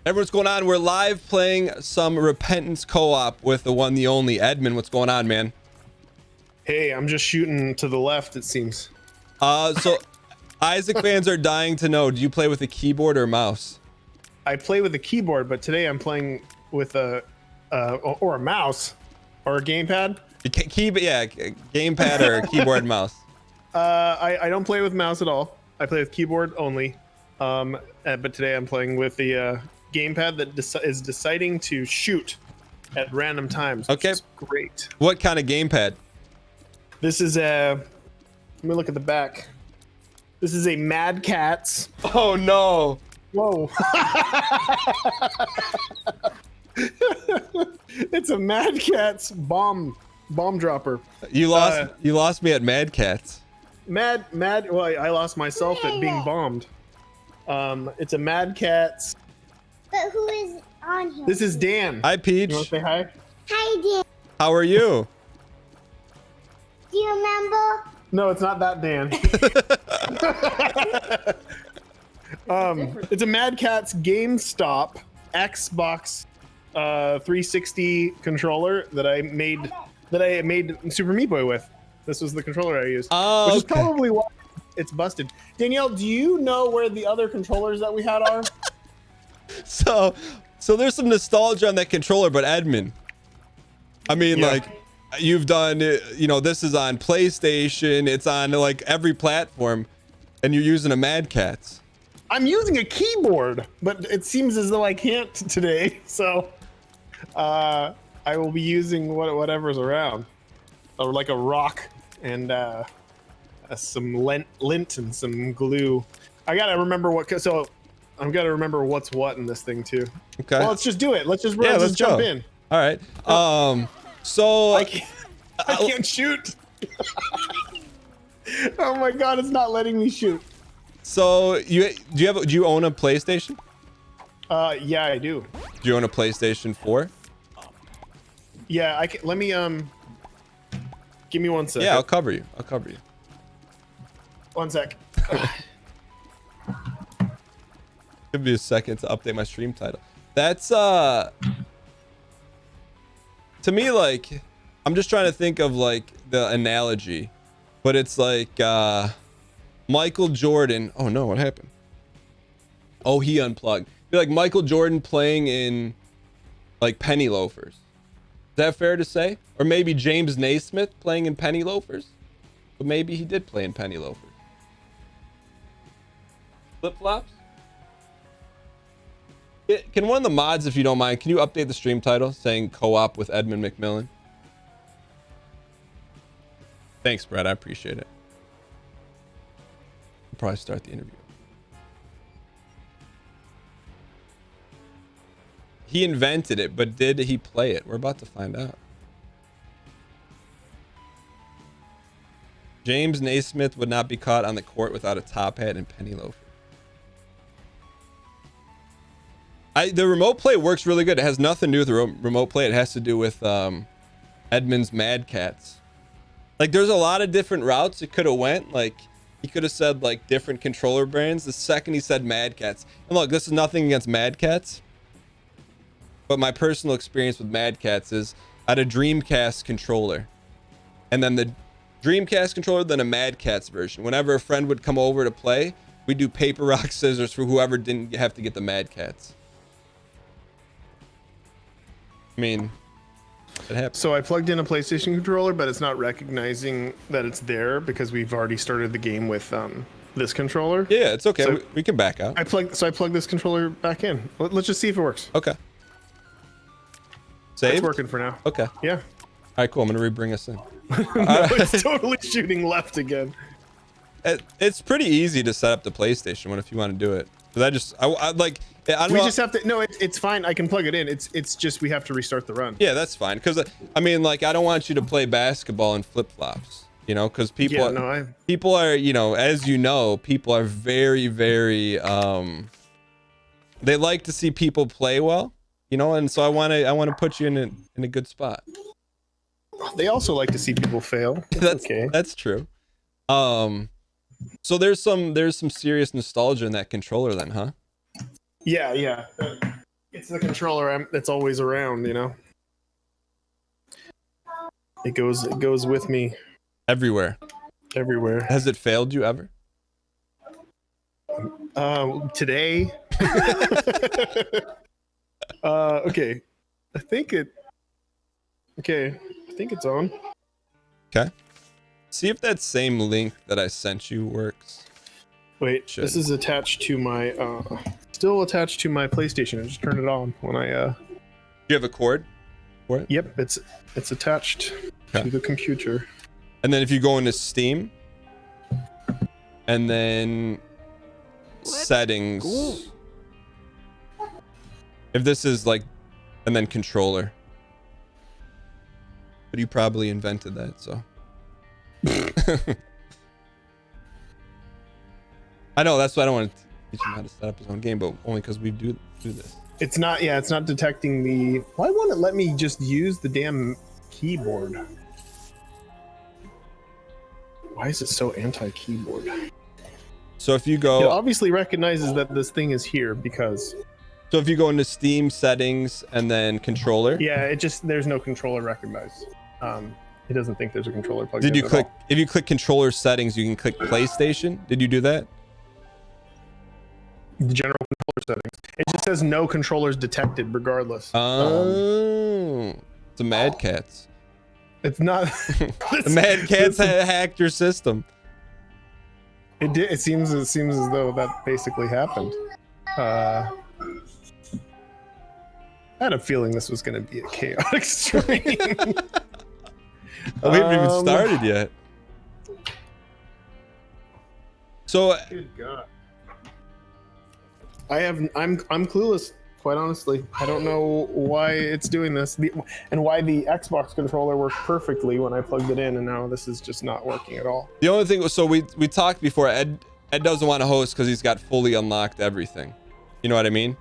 Everyone's going on. We're live playing some Repentance co-op with the one, the only Edmund. What's going on, man? Hey, I'm just shooting to the left, it seems. So Isaac fans are dying to know, do you play with a keyboard or mouse? I play with a keyboard, but today I'm playing with a mouse or a gamepad. Gamepad or keyboard mouse. I don't play with mouse at all. I play with keyboard only. But today I'm playing with the gamepad that is deciding to shoot at random times. Which is great. What kind of gamepad? This is a. Let me look at the back. This is a Mad Catz. Oh no! Whoa! It's a Mad Catz bomb dropper. You lost me at Mad Catz. Well, I lost myself at being bombed. It's a Mad Catz. But who is on here? This is Dan. Hi, Peach. You want to say hi? Hi, Dan. How are you? Do you remember? No, it's not that Dan. It's a Mad Catz GameStop Xbox 360 controller that I made Super Meat Boy with. This was the controller I used. Oh, which is probably why it's busted. Danielle, do you know where the other controllers that we had are? So there's some nostalgia on that controller, but Edmund, I mean, like, you've done, this is on PlayStation, it's on like every platform, and you're using a Mad Catz. I'm using a keyboard, but it seems as though I can't today, so I will be using whatever's around, or like a rock and some lint and some glue. I gotta remember so I'm gotta remember what's what in this thing too. Okay. Well, let's just do it. Let's just jump in. All right. So I can't shoot. Oh my god, it's not letting me shoot. So do you own a PlayStation? Yeah, I do. Do you own a PlayStation 4? Yeah, I can. Let me give me 1 second. Yeah, I'll cover you. 1 sec. Give me a second to update my stream title. That's to me, like, I'm just trying to think of like the analogy, but it's like Michael Jordan. Oh no, what happened? Oh, he unplugged. Be like Michael Jordan playing in like penny loafers. Is that fair to say? Or maybe James Naismith playing in penny loafers? But maybe he did play in penny loafers. Flip-flops? Can one of the mods, if you don't mind, can you update the stream title saying co-op with Edmund McMillen? Thanks, Brett. I appreciate it. I'll probably start the interview. He invented it, but did he play it? We're about to find out. James Naismith would not be caught on the court without a top hat and penny loafers. The remote play works really good. It has nothing to do with the remote play. It has to do with Edmund's Mad Catz. Like, there's a lot of different routes it could have went. Like, he could have said like different controller brands. The second he said Mad Catz, and look, this is nothing against Mad Catz, but my personal experience with Mad Catz is I had a Dreamcast controller, and then the Dreamcast controller, then a Mad Catz version. Whenever a friend would come over to play, we'd do paper, rock, scissors for whoever didn't have to get the Mad Catz. I mean, it happens. So I plugged in a PlayStation controller, but it's not recognizing that it's there because we've already started the game with this controller. Yeah, it's okay. So we can back out. I plugged this controller back in. Let's just see if it works. Okay. Saved? It's working for now. Okay. Yeah. All right, cool. I'm gonna rebring us in. No, it's totally shooting left again. It's pretty easy to set up the PlayStation one if you want to do it. Because I like. I don't know. Just have to. No, it's fine. I can plug it in. It's just we have to restart the run. Yeah, that's fine. Because I mean, like, I don't want you to play basketball in flip flops. Because people, people are, as you know, people are very, very. They like to see people play well, and so I want to put you in a good spot. They also like to see people fail. That's okay. That's true. So there's some serious nostalgia in that controller then, huh? Yeah. It's the controller that's always around, you know. It goes with me everywhere. everywhere. Has it failed you ever? Today. Okay. I think it's on. Okay. See if that same link that I sent you works. Wait, this is attached to my still attached to my PlayStation. I just turned it on when I Do you have a cord for it? Yep, it's attached to the computer. And then if you go into Steam and then settings, if this is like, and then controller, but you probably invented that, so. I know, that's why I don't want to teach him how to set up his own game, but only because we do this. It's not detecting the. Why won't it let me just use the damn keyboard? Why is it so anti-keyboard? So if you go, it obviously recognizes that this thing is here because. So if you go into Steam settings and then controller. Yeah, there's no controller recognized. It doesn't think there's a controller plugged in. Did you click? If you click controller settings, you can click PlayStation. Did you do that? The general controller settings. It just says no controllers detected, regardless. Oh, it's a Mad Cats. It's not. The Mad Cats hacked your system. It did. It seems as though that basically happened. I had a feeling this was going to be a chaotic stream. We haven't even started yet. So, good God. I'm clueless, quite honestly. I don't know why it's doing this, and why the Xbox controller worked perfectly when I plugged it in, and now this is just not working at all. The only thing was, so we talked before. Ed doesn't want to host because he's got fully unlocked everything. You know what I mean?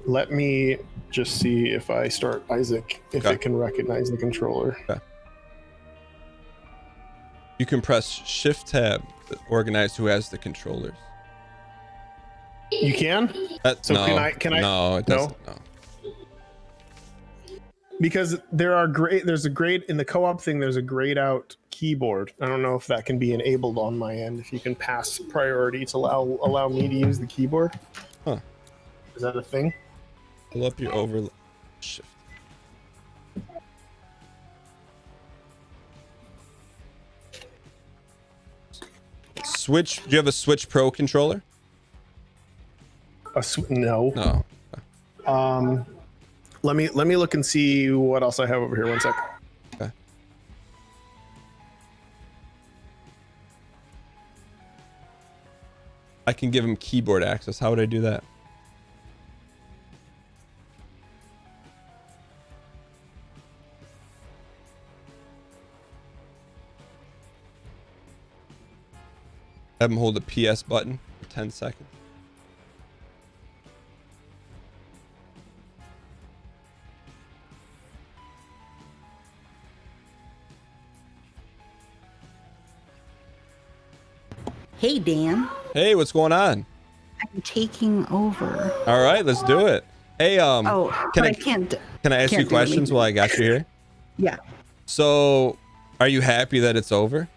Let me just see if I start Isaac, if it can recognize the controller. Okay. You can press Shift Tab to organize who has the controllers. You can? So no, can I? No, it doesn't. No. Because there's a grayed in the co-op thing. There's a grayed out keyboard. I don't know if that can be enabled on my end. If you can pass priority to allow me to use the keyboard. Huh? Is that a thing? Pull up your overlay. Shift. Switch. Do you have a Switch Pro controller? No. No. Let me look and see what else I have over here. One sec. Okay. I can give him keyboard access. How would I do that? Have him hold the PS button for 10 seconds. Hey, Dan. Hey, what's going on? I'm taking over. All right, let's do it. Hey, can I ask you questions while I got you here? Yeah. So, are you happy that it's over?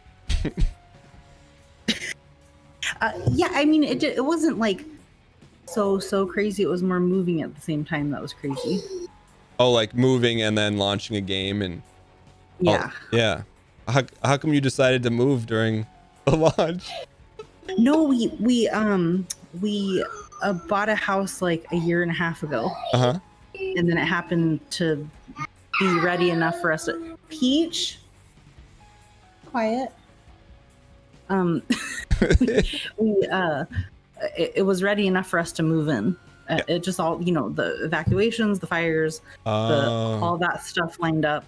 Yeah, I mean, it wasn't like so crazy. It was more moving at the same time that was crazy. Oh, like moving and then launching a game and. Yeah. Oh, yeah. How come you decided to move during the launch? No, we bought a house like a year and a half ago. Uh-huh. And then it happened to be ready enough for us to Peach. Quiet. It was ready enough for us to move in. It just all, the evacuations, the fires, all that stuff lined up.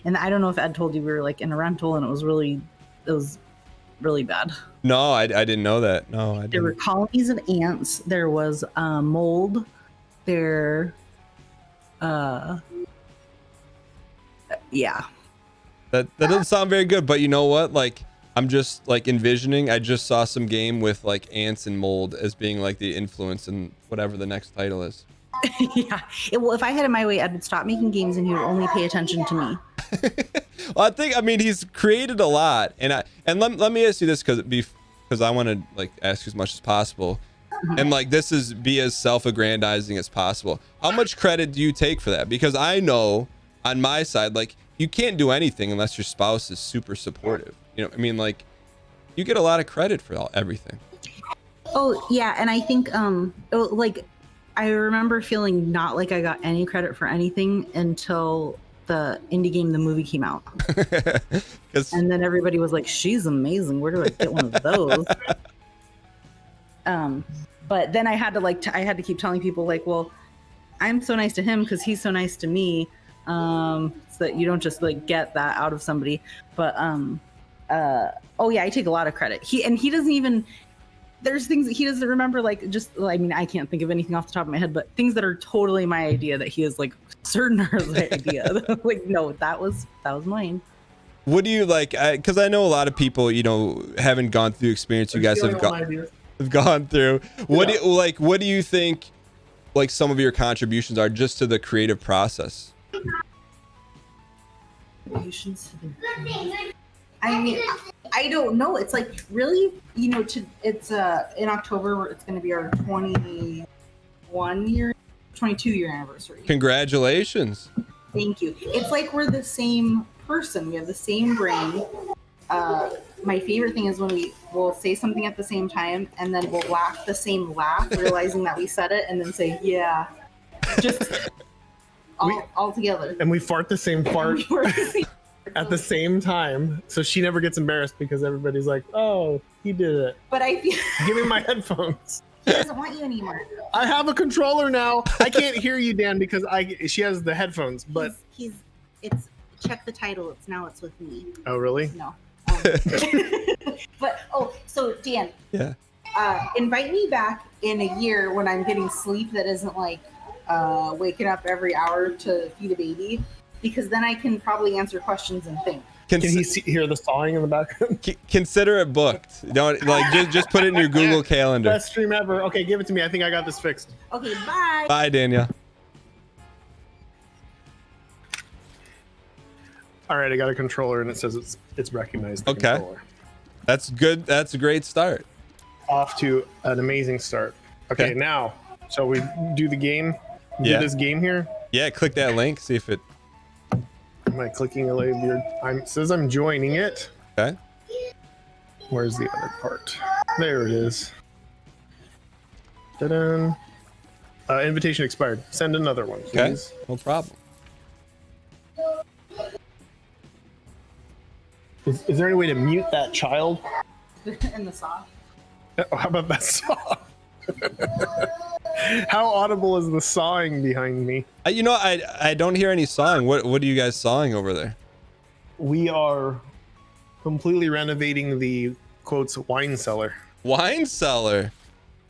And I don't know if Ed told you we were like in a rental and it was really bad. No, I didn't know that. No, I didn't. There were colonies of ants. There was mold. There, yeah. That doesn't sound very good, but you know what? Like, I'm just like envisioning. I just saw some game with like ants and mold as being like the influence in whatever the next title is. Yeah. Well, if I had it my way, Ed would stop making games and he would only pay attention to me. Well, I mean, he's created a lot, and let me ask you this because I want to like ask you as much as possible, and like this is be as self-aggrandizing as possible. How much credit do you take for that? Because I know on my side, like you can't do anything unless your spouse is super supportive. You know, I mean, like you get a lot of credit for everything. Oh yeah, and I think like I remember feeling not like I got any credit for anything until the indie game, the movie came out. And then everybody was like, she's amazing. Where do I get one of those? But then I had to I had to keep telling people like, well, I'm so nice to him because he's so nice to me. So that you don't just like get that out of somebody. But oh yeah, I take a lot of credit. He doesn't even, there's things that he doesn't remember, like just, I mean, I can't think of anything off the top of my head, but things that are totally my idea that he is like certain are his idea. Like, no, that was mine. What do you like? Because I know a lot of people, you know, haven't gone through the experience you guys have gone through. What do you like? What do you think? Like some of your contributions are just to the creative process. I mean, I don't know. It's like really, you know, it's in October it's going to be our 22 year anniversary. Congratulations. Thank you. It's like we're the same person. We have the same brain. My favorite thing is when we will say something at the same time and then we'll laugh the same laugh, realizing that we said it, and then say, yeah, just all together. And we fart the same fart at the same time. So she never gets embarrassed because everybody's like, oh, he did it. But I feel give me my headphones. He doesn't want you anymore. I have a controller now. I can't hear you, Dan, because she has the headphones. But it's check the title. It's with me. Oh, really? No. But so Dan. Yeah. Invite me back in a year when I'm getting sleep that isn't like waking up every hour to feed a baby, because then I can probably answer questions and think. Can he hear the sawing in the background? Consider it booked. Don't like just put it in your Google Calendar. Best stream ever. Okay, give it to me. I think I got this fixed. Okay, bye. Bye, Danielle. All right, I got a controller and it says it's recognized. The okay, controller. That's good. That's a great start. Off to an amazing start. Okay, now, shall we do the game? Do this game here? Yeah, click that link. See if it. Am I clicking a layer? It says I'm joining it. Okay. Where's the other part? There it is. Ta-da. Invitation expired. Send another one, please. Okay, no problem. Is there any way to mute that child? In the saw. Oh, how about that saw? How audible is the sawing behind me? You know, I don't hear any sawing. What are you guys sawing over there? We are completely renovating the quotes wine cellar. Wine cellar.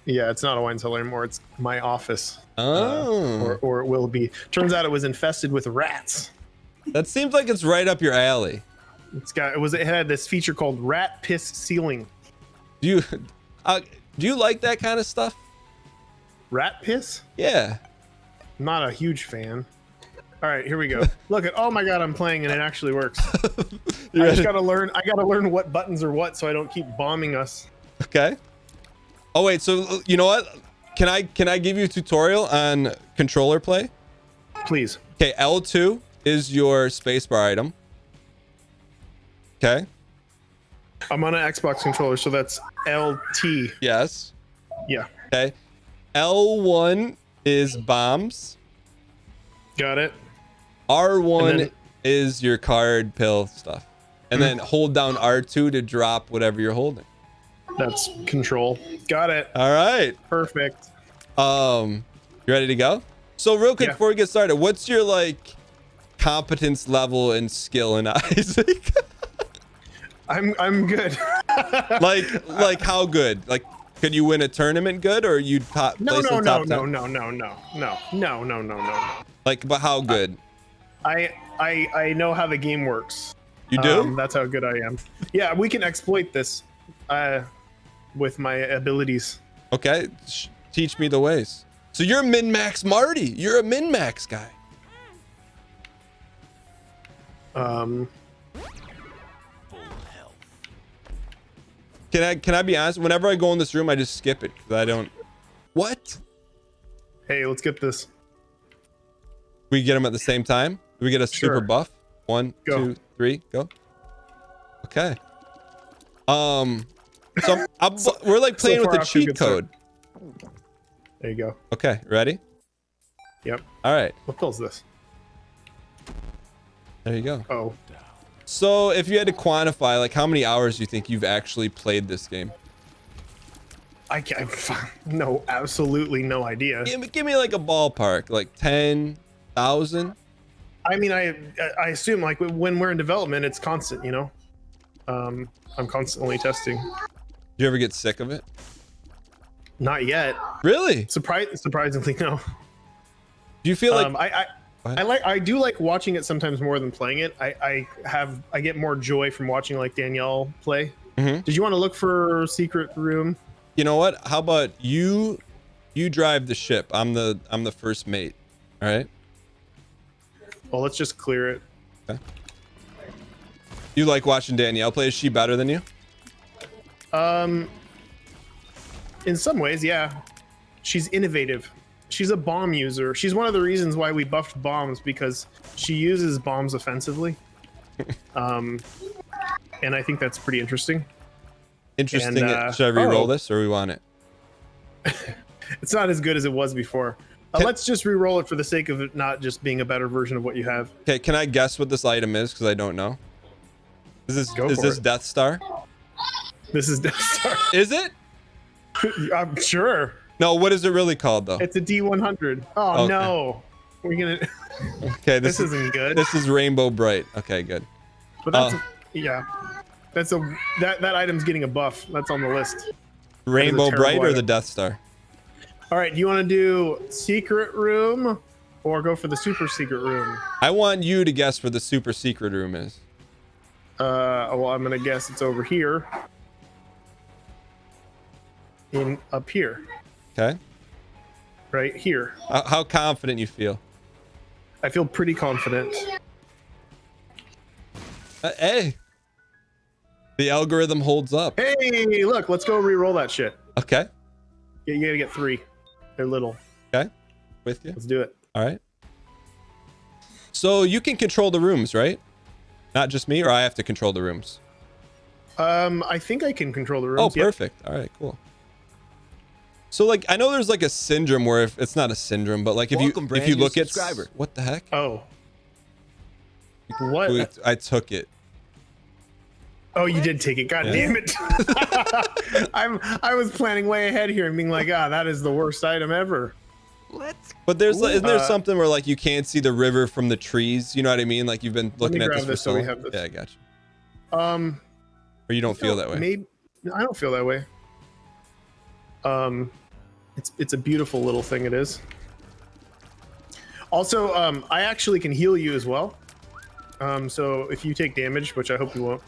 Yeah, it's not a wine cellar anymore. It's my office. Oh. Or it will be. Turns out it was infested with rats. That seems like it's right up your alley. It had this feature called rat piss ceiling. Do you like that kind of stuff? Rat piss? Yeah. I'm not a huge fan. All right, here we go. Look at, oh my God, I'm playing and it actually works. I just gotta learn what buttons are what so I don't keep bombing us. Okay. Oh wait, so you know what? Can I give you a tutorial on controller play? Please. Okay, L2 is your spacebar item. Okay. I'm on an Xbox controller, so that's LT. Yes. Yeah. Okay. L1 is bombs. Got it. R1 is your card pill stuff. And then hold down R2 to drop whatever you're holding. That's control. Got it. All right. Perfect. You ready to go? So real quick before we get started, what's your like competence level and skill in Isaac? I'm good. like how good? Like could you win a tournament good, or you place in top 10? No. Like, but how good? I know how the game works. You do? That's how good I am. Yeah, we can exploit this with my abilities. Okay, teach me the ways. So you're min-max Marty. You're a min-max guy. Can I be honest? Whenever I go in this room, I just skip it because I don't. What? Hey, let's get this. We get them at the same time. Do we get a super Sure. buff? 1, Go. 2, 3, go. Okay. So we're like playing with far the off to a cheat good start. code. There you go. Okay, ready? Yep. All right, What pill's this? there you go. Oh, So if you had to quantify, like, how many hours do you think you've actually played this game? I can't. No, absolutely no idea. Give me like a ballpark, like 10,000. I mean, I assume like when we're in development, it's constant. You know, I'm constantly testing. Do you ever get sick of it? Not yet. Really? Surprisingly, no. Do you feel like I do like watching it sometimes more than playing it. I get more joy from watching like Danielle play. Mhm. Did you want to look for secret room? you know what? How about you drive the ship? I'm the first mate. All right. Well, let's just clear it. Okay. You like watching Danielle play? Is she better than you? In some ways, yeah. She's innovative. She's a bomb user. She's one of the reasons why we buffed bombs, because she uses bombs offensively. And I think that's pretty interesting. Interesting. And, Should I re-roll oh. this, or we want it? It's not as good as it was before. Let's just re-roll it for the sake of it not just being a better version of what you have. Okay. Can I guess what this item is? Because I don't know. Is this Death Star? This is Death Star. Is it? I'm sure. No. What is it really called though? It's a D100. Oh, Okay. no. We're gonna. Okay. This isn't good. This is Rainbow Bright. Okay. Good. But that's yeah. That's that item's getting a buff. That's on the list. Rainbow Bright or item. the Death Star? All right. Do you want to do secret room or go for the super secret room? I want you to guess where the super secret room is. Well, I'm gonna guess it's over here. Up here. Okay. Right here. How confident you feel? I feel pretty confident. Hey. The algorithm holds up. Hey, look, let's go re-roll that shit. Okay. You gotta get 3. They're little. Okay. With you. Let's do it. All right. So you can control the rooms, right? Not just me, or I have to control the rooms? I think I can control the rooms. Oh, Yep. perfect. All right, cool. So like, I know there's like a syndrome where if it's not a syndrome, but like if you look at what the heck? Oh. What? I took it. Oh, you did take it. God Yeah. damn it. I was planning way ahead here and being like, that is the worst item ever. But isn't there something where like you can't see the river from the trees? You know what I mean? Like you've been looking at this for so we long. have this. Yeah, I got you. Or you don't feel that way? Maybe I don't feel that way. It's a beautiful little thing. It is. Also, I actually can heal you as well. So if you take damage, which I hope you won't,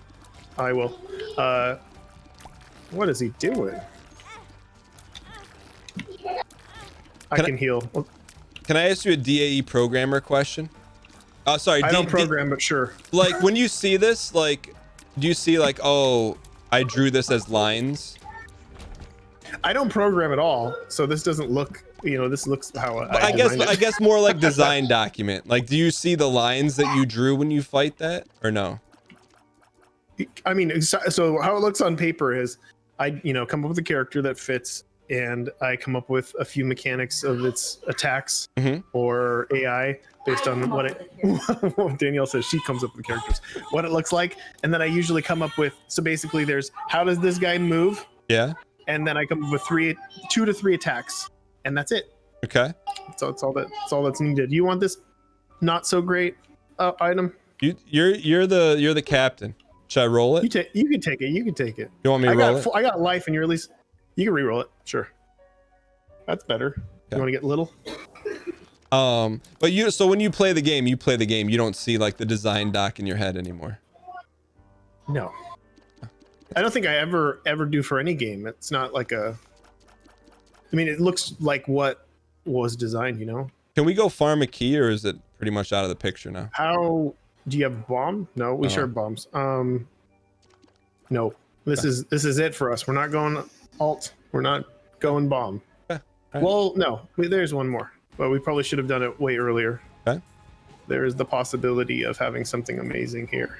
I will. What is he doing? I can heal. Can I ask you a DAE programmer question? Sorry. I don't program, but sure. Like when you see this, like, do you see like, oh, I drew this as lines? I don't program at all, so this doesn't look. This looks how I guess more like design document. Like, do you see the lines that you drew when you fight that, or no? I mean, so how it looks on paper is, I come up with a character that fits, and I come up with a few mechanics of its attacks or AI based on what Danielle says. She comes up with the characters, what it looks like, and then I usually come up with. So basically, there's how does this guy move? Yeah. And then I come up with 2 to 3 attacks, and that's it. Okay. So it's all that's needed. You want this not so great item? You're the captain. Should I roll it? You can take it. You can take it. You want me to roll it? I got life, and you're at least. You can re-roll it. Sure. That's better. Okay. You want to get little? But so when you play the game, you don't see like the design doc in your head anymore. No. I don't think I ever do for any game. It's not like a. I mean, it looks like what was designed, you know. Can we go farm a key, or is it pretty much out of the picture now? How do you have a bomb? No, we Oh. share bombs. No. This is it for us. We're not going alt. We're not going bomb. Okay. All right. Well, no. There's one more. But we probably should have done it way earlier. Okay. There is the possibility of having something amazing here.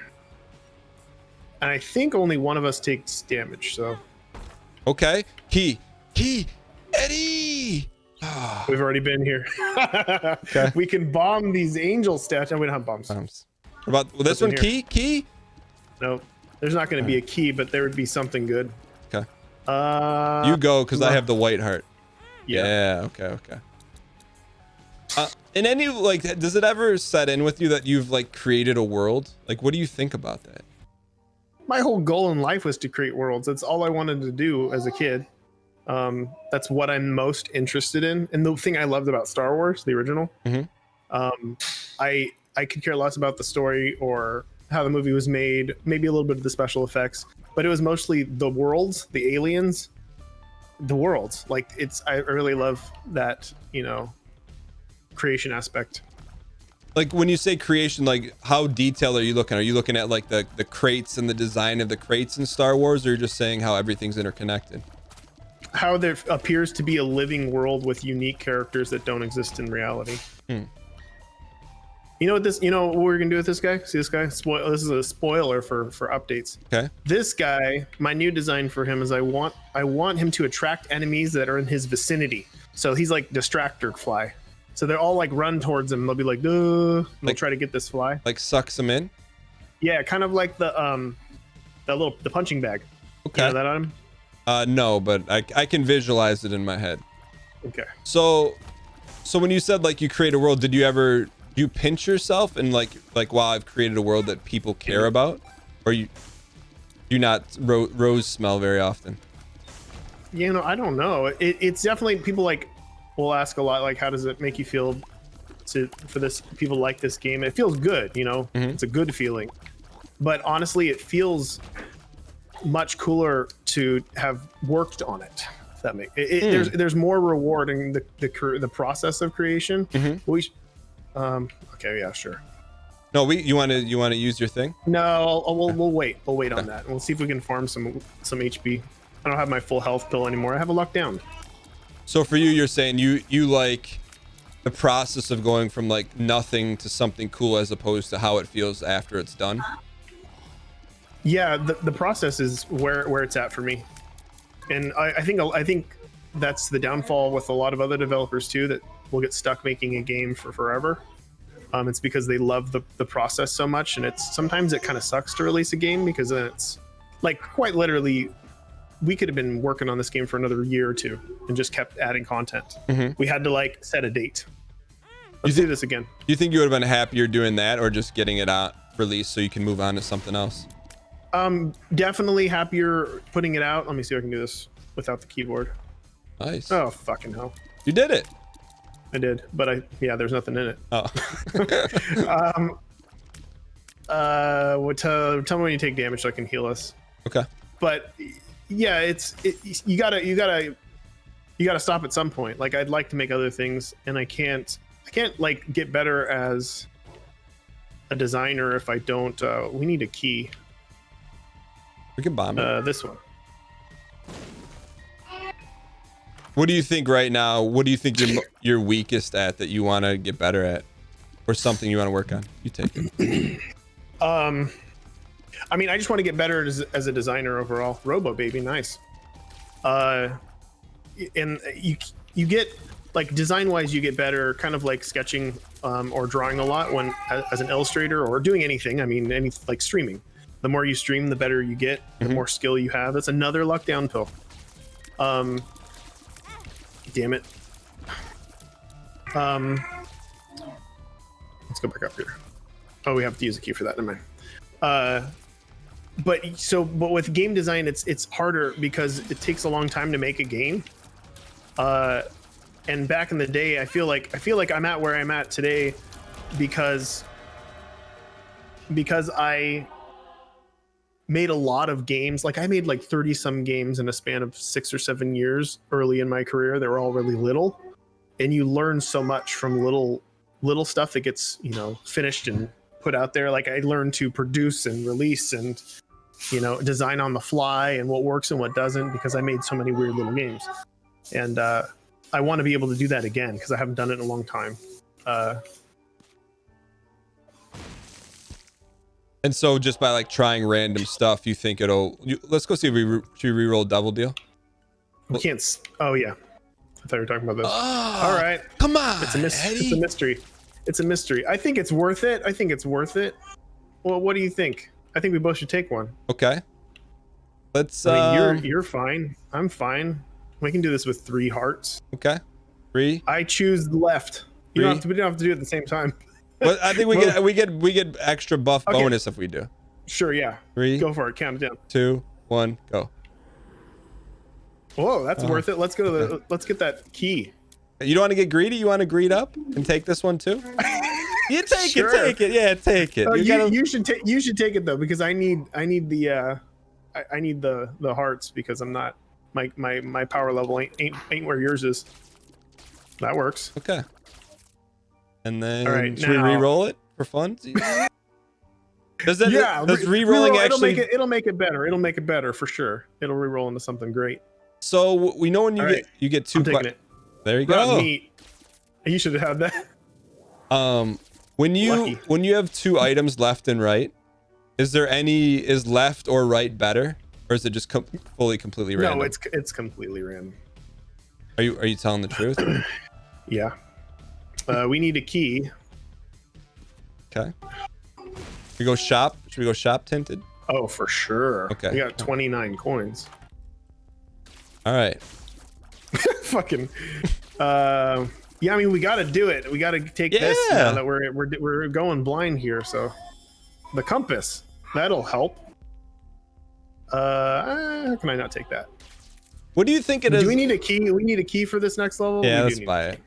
And I think only one of us takes damage, so Okay. Key, Eddie. we've already been here. Okay. We can bomb these angel statues. No, we don't have bombs. What about this What's in one? here? Key. No, there's not going to be a key, but there would be something good. Okay. Uh, You go, because I no. have the white heart. Yeah. Okay. In any, like, does it ever set in with you that you've like created a world? Like, what do you think about that? My whole goal in life was to create worlds. That's all I wanted to do as a kid. That's what I'm most interested in. And the thing I loved about Star Wars, the original, I could care less about the story or how the movie was made, maybe a little bit of the special effects, but it was mostly the worlds, the aliens, the worlds. Like I really love that, you know, creation aspect. Like when you say creation, like how detailed are you looking? Are you looking at like the crates and the design of the crates in Star Wars, or you're just saying how everything's interconnected? How there appears to be a living world with unique characters that don't exist in reality. You know what we're gonna do with this guy? See this guy? This is a spoiler for updates. Okay. This guy, my new design for him is I want him to attract enemies that are in his vicinity. So he's like distractor fly. So they're all like run towards him. They'll be like, duh. And they'll try to get this fly. Like sucks them in. Yeah, kind of like the punching bag. Okay. You know that on him? No, but I can visualize it in my head. Okay. So when you said like you create a world, did you pinch yourself and like wow, I've created a world that people care about, or you not rose smell very often? You know, I don't know. It's definitely people like will ask a lot like, how does it make you feel for this? People like this game. It feels good, you know. It's a good feeling. But honestly, it feels much cooler to have worked on it. If that makes there's more reward in the process of creation. Okay, yeah, sure. No, you want to use your thing? No, we'll wait. We'll wait on that. We'll see if we can farm some HP. I don't have my full health pill anymore. I have a luck down. So for you, you're saying you like the process of going from like nothing to something cool as opposed to how it feels after it's done? Yeah, the process is where it's at for me. And I think that's the downfall with a lot of other developers too, that will get stuck making a game for forever. It's because they love the process so much, and sometimes it kind of sucks to release a game because then it's like quite literally we could have been working on this game for another year or two and just kept adding content. We had to like set a date. Let's do this again. Do you think you would have been happier doing that or just getting it out released so you can move on to something else? Definitely happier putting it out. Let me see if I can do this without the keyboard. Nice. Oh, fucking hell. You did it. I did, but there's nothing in it. Oh. Tell me when you take damage so I can heal us. Okay. But yeah, you gotta stop at some point. Like I'd like to make other things, and I can't like get better as a designer if I don't. We need a key. We can bomb it. This one. What do you think right now? What do you think you're weakest at that you want to get better at, or something you want to work on? You take it. I mean, I just want to get better as a designer overall. Robo baby, nice. And you get like design wise, you get better, kind of like sketching or drawing a lot when as an illustrator or doing anything. I mean, like streaming. The more you stream, the better you get. The more skill you have. That's another luck down pill. Damn it. Let's go back up here. Oh, we have to use a key for that. Never mind. But with game design, it's harder because it takes a long time to make a game. And back in the day, I feel like I'm at where I'm at today because I made a lot of games. Like I made like 30 some games in a span of 6 or 7 years early in my career. They were all really little. and you learn so much from little stuff that gets, you know, finished and put out there. Like I learned to produce and release and, you know, design on the fly and what works and what doesn't, because I made so many weird little games. And I want to be able to do that again because I haven't done it in a long time. And so just by like trying random stuff, you think let's go see if should we reroll Double Deal? We can't. Oh yeah, I thought you were talking about this. Oh, all right, come on, it's a mystery. It's a mystery. I think it's worth it. Well, what do you think? I think we both should take one. Okay. Let's. I mean, you're fine. I'm fine. We can do this with 3 hearts. Okay. 3. I choose the left. We don't have to do it at the same time. But I think we get extra buff bonus if we do. Sure, yeah. 3. Go for it. Count it down. 2, 1, go. Whoa, that's worth it. Let's go to let's get that key. You don't want to get greedy? You want to greed up and take this one too? You take it. Yeah, take it. Oh, you should take it though, because I need the hearts, because I'm not my power level ain't where yours is. That works. Okay. And then all right, should we re-roll it for fun? Does re-rolling actually it'll make it better. It'll make it better for sure. It'll re-roll into something great. So we know when you get 2 I'm taking it. There you go. Neat. You should have had that. When you have 2 items left and right, is left or right better, or is it just completely random? No, it's completely random. Are you telling the truth? Yeah. We need a key. Okay. We go shop. Should we go shop tinted? Oh, for sure. Okay. We got 29 coins. All right. Fucking. Yeah, I mean, we got to do it. We got to take this now that we're going blind here. So, the compass, that'll help. How can I not take that? What do you think it is? Do we need a key? We need a key for this next level. Yeah, let's buy it.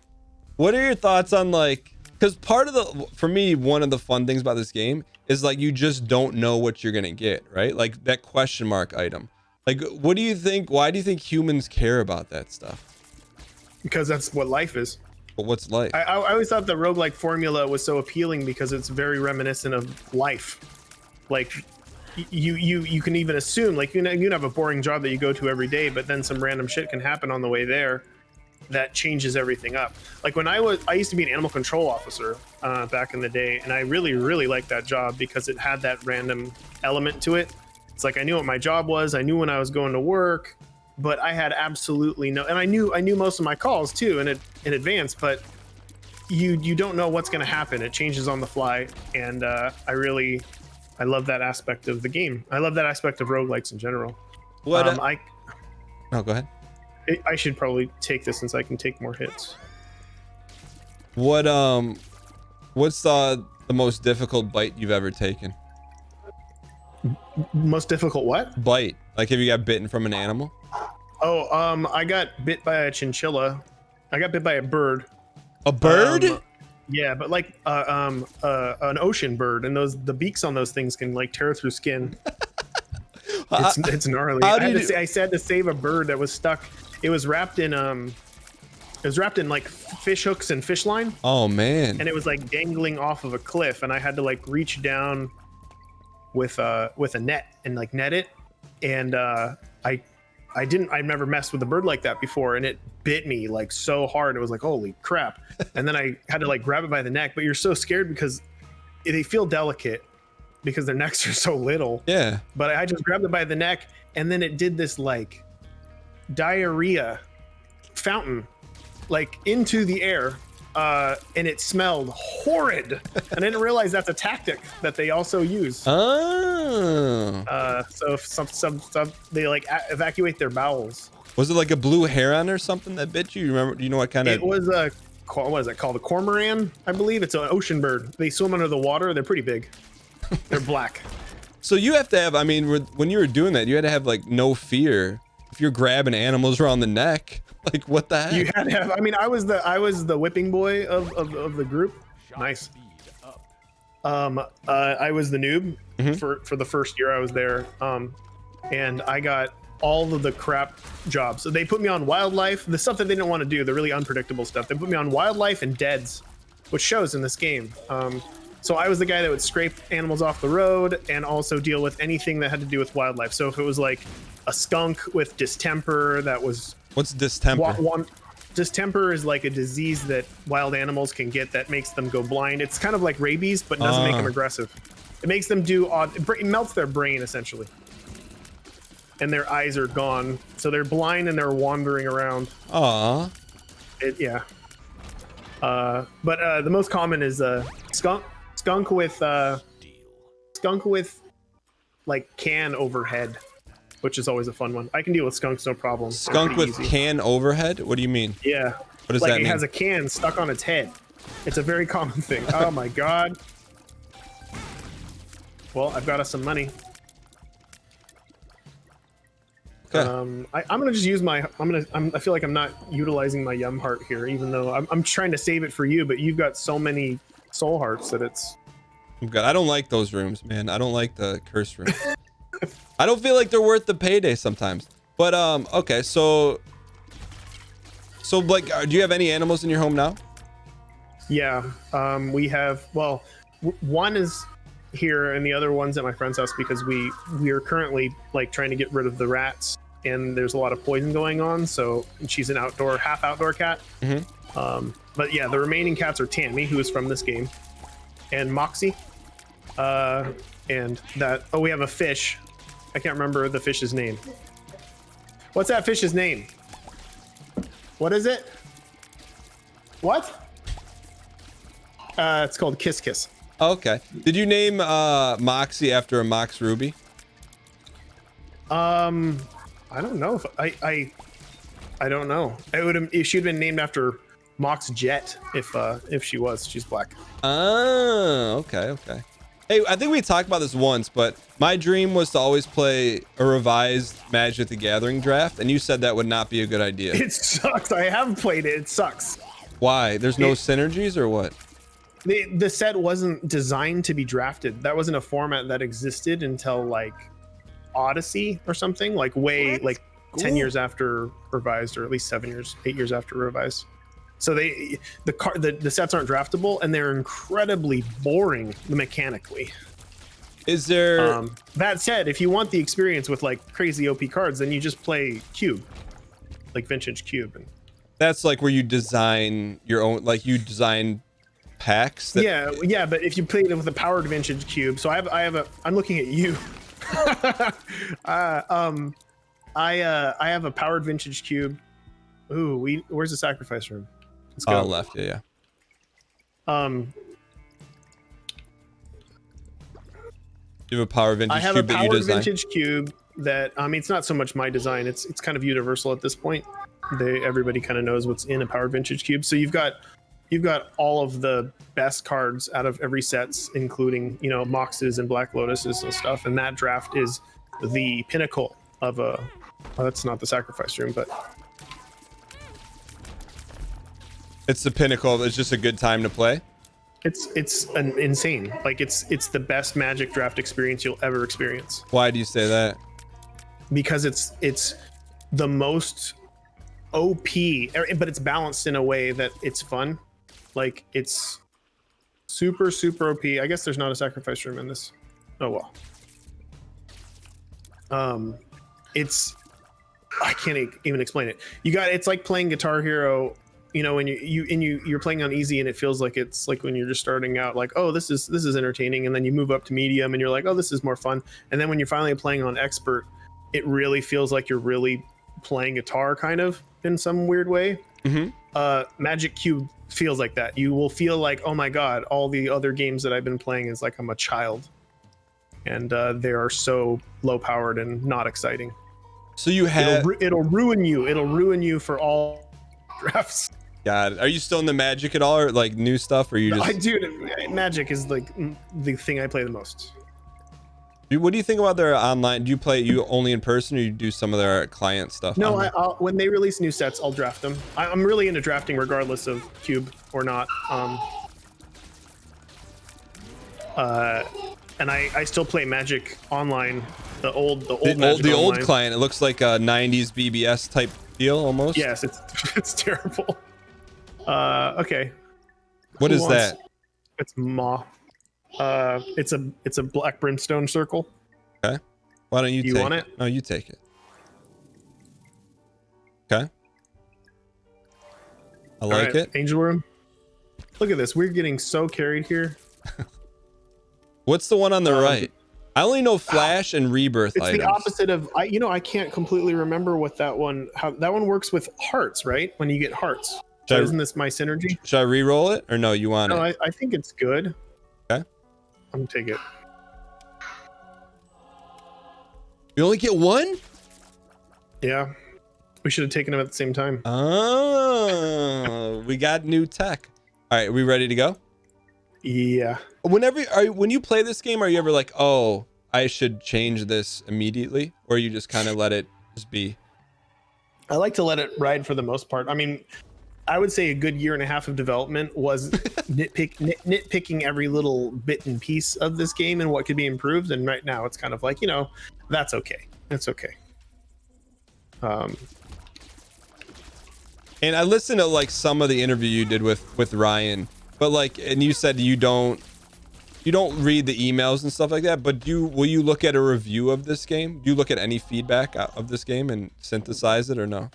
What are your thoughts on because part of for me, one of the fun things about this game is like you just don't know what you're gonna get, right? Like that question mark item. Like, what do you think? Why do you think humans care about that stuff? Because that's what life is. But what's life? I always thought the roguelike formula was so appealing because it's very reminiscent of life. Like, you can even assume, like, you can have a boring job that you go to every day, but then some random shit can happen on the way there that changes everything up. Like when I used to be an animal control officer back in the day, and I really liked that job because it had that random element to it. It's like I knew what my job was, I knew when I was going to work, but I had absolutely no, and I knew most of my calls too in advance, but you don't know what's going to happen. It changes on the fly, and I love that aspect of the game. I love that aspect of roguelikes in general. What? No, go ahead. I should probably take this since I can take more hits. What's the most difficult bite you've ever taken? Most difficult what? Bite. Like, have you got bitten from an animal? Oh, I got bit by a chinchilla. I got bit by a bird. A bird? Yeah, but like an ocean bird, and the beaks on those things can like tear through skin. It's gnarly. I had to save a bird that was stuck. It was wrapped in like fish hooks and fish line. Oh man. And it was like dangling off of a cliff, and I had to like reach down with a net and like net it. And I've never messed with a bird like that before, and it bit me like so hard. It was like, holy crap. And then I had to like grab it by the neck, but you're so scared because they feel delicate because their necks are so little. Yeah. But I just grabbed it by the neck, and then it did this like diarrhea fountain like into the air, and it smelled horrid. And I didn't realize that's a tactic that they also use. Oh. So some they like evacuate their bowels. Was it like a blue heron or something that bit you? Do you know what kind of? It was what is it called? A cormorant, I believe. It's an ocean bird. They swim under the water. They're pretty big. They're black. So you have to have, I mean, when you were doing that, you had to have like no fear if you're grabbing animals around the neck. Like, what the heck? You had to have, I mean, I was the whipping boy of the group. Nice. I was the noob for the first year I was there. And I got all of the crap jobs. So they put me on wildlife, the stuff that they didn't want to do, the really unpredictable stuff. They put me on wildlife and deads, which shows in this game. So I was the guy that would scrape animals off the road and also deal with anything that had to do with wildlife. So if it was like a skunk with distemper, that was... What's distemper? Distemper is like a disease that wild animals can get that makes them go blind. It's kind of like rabies, but doesn't make them aggressive. It makes them do odd... It melts their brain, essentially. And their eyes are gone. So they're blind and they're wandering around. Aww. Yeah. But the most common is skunk with like can overhead, which is always a fun one. I can deal with skunks no problem. Skunk with can overhead? What do you mean? Yeah. What does like that mean? It has a can stuck on its head. It's a very common thing. Oh my god. Well, I've got us some money. Okay. I'm gonna just use my. I feel like I'm not utilizing my yum heart here, even though I'm trying to save it for you. But you've got so many soul hearts that it's. I'm good. I don't like those rooms, man. I don't like the curse rooms. I don't feel like they're worth the payday sometimes. But okay, so like, do you have any animals in your home now? Yeah, we have. Well, one is here, and the other one's at my friend's house because we are currently like trying to get rid of the rats. And there's a lot of poison going on, so she's an half outdoor cat. But yeah, the remaining cats are Tammy, who is from this game, and Moxie, and that. Oh, we have a fish. I can't remember the fish's name. What's that fish's name? What is it? What? It's called Kiss Kiss. Okay. Did you name Moxie after a Mox Ruby? I don't know if I don't know. She'd been named after Mox Jet if she was. She's black. Oh, okay. Hey, I think we talked about this once, but my dream was to always play a revised Magic the Gathering draft, and you said that would not be a good idea. It sucks. I have played it. It sucks. Why? There's no synergies or what? The set wasn't designed to be drafted. That wasn't a format that existed until like Odyssey or something, like 10 years after revised, or at least 8 years after revised. So the sets aren't draftable, and they're incredibly boring mechanically. Is there that said, if you want the experience with like crazy OP cards, then you just play Cube, like Vintage Cube, and that's like where you design your own, like you design packs that... yeah, but if you played it with a powered Vintage Cube, so I'm looking at you. I have a powered Vintage Cube. Ooh, where's the sacrifice room? Let's go. Left, yeah. You have a power vintage I have cube a that you powered design? Vintage Cube that it's not so much my design. It's kind of universal at this point. Everybody kind of knows what's in a powered Vintage Cube. So you've got all of the best cards out of every sets, including Moxes and Black Lotuses and stuff. And that draft is the pinnacle of a. Well, that's not the sacrifice room, but it's the pinnacle. It's just a good time to play. It's an insane. Like it's the best Magic draft experience you'll ever experience. Why do you say that? Because it's the most OP, but it's balanced in a way that it's fun. Like it's super OP. I guess there's not a sacrifice room in this. Oh well. I can't even explain it. It's like playing Guitar Hero. When you're playing on easy, and it feels like it's like when you're just starting out, like, oh, this is entertaining, and then you move up to medium, and you're like, oh, this is more fun, and then when you're finally playing on expert, it really feels like you're really playing guitar, kind of in some weird way. Magic Cube feels like that. You will feel like, oh my god, all the other games that I've been playing is like I'm a child, and they are so low powered and not exciting. So you have it'll ruin you for all drafts. God, are you still in the Magic at all, or like new stuff, or you just? I do. Magic is like the thing I play the most. What do you think about their online? Do you play you only in person, or you do some of their client stuff? No, when they release new sets, I'll draft them. I'm really into drafting regardless of Cube or not. And I still play Magic online The old the old Online. client. It looks like a 90s BBS type deal almost. Yes, it's terrible. Okay. What Who is wants- that? It's Maw. It's a black brimstone circle. Okay. Why don't you You take want it? it? No, you take it. Okay. I like Alright, it. Angel Room. Look at this. We're getting so carried here. What's the one on the right? I only know Flash and Rebirth It's items. the opposite of I can't completely remember what that one how that one works with hearts, right? When you get hearts. So isn't this my synergy? Should I re-roll it or no? You want No, it? I think it's good. Okay. I'm gonna take it. You only get one? Yeah. We should have taken them at the same time. Oh, we got new tech. All right, we ready to go? Yeah. When you play this game, are you ever like, oh, I should change this immediately, or you just kind of let it just be? I like to let it ride for the most part. I mean, I would say a good year and a half of development was nitpicking every little bit and piece of this game and what could be improved. And right now it's kind of like, that's okay. That's okay. And I listened to like some of the interview you did with Ryan, but like, and you said you don't read the emails and stuff like that, but will you look at a review of this game? Do you look at any feedback of this game and synthesize it or no?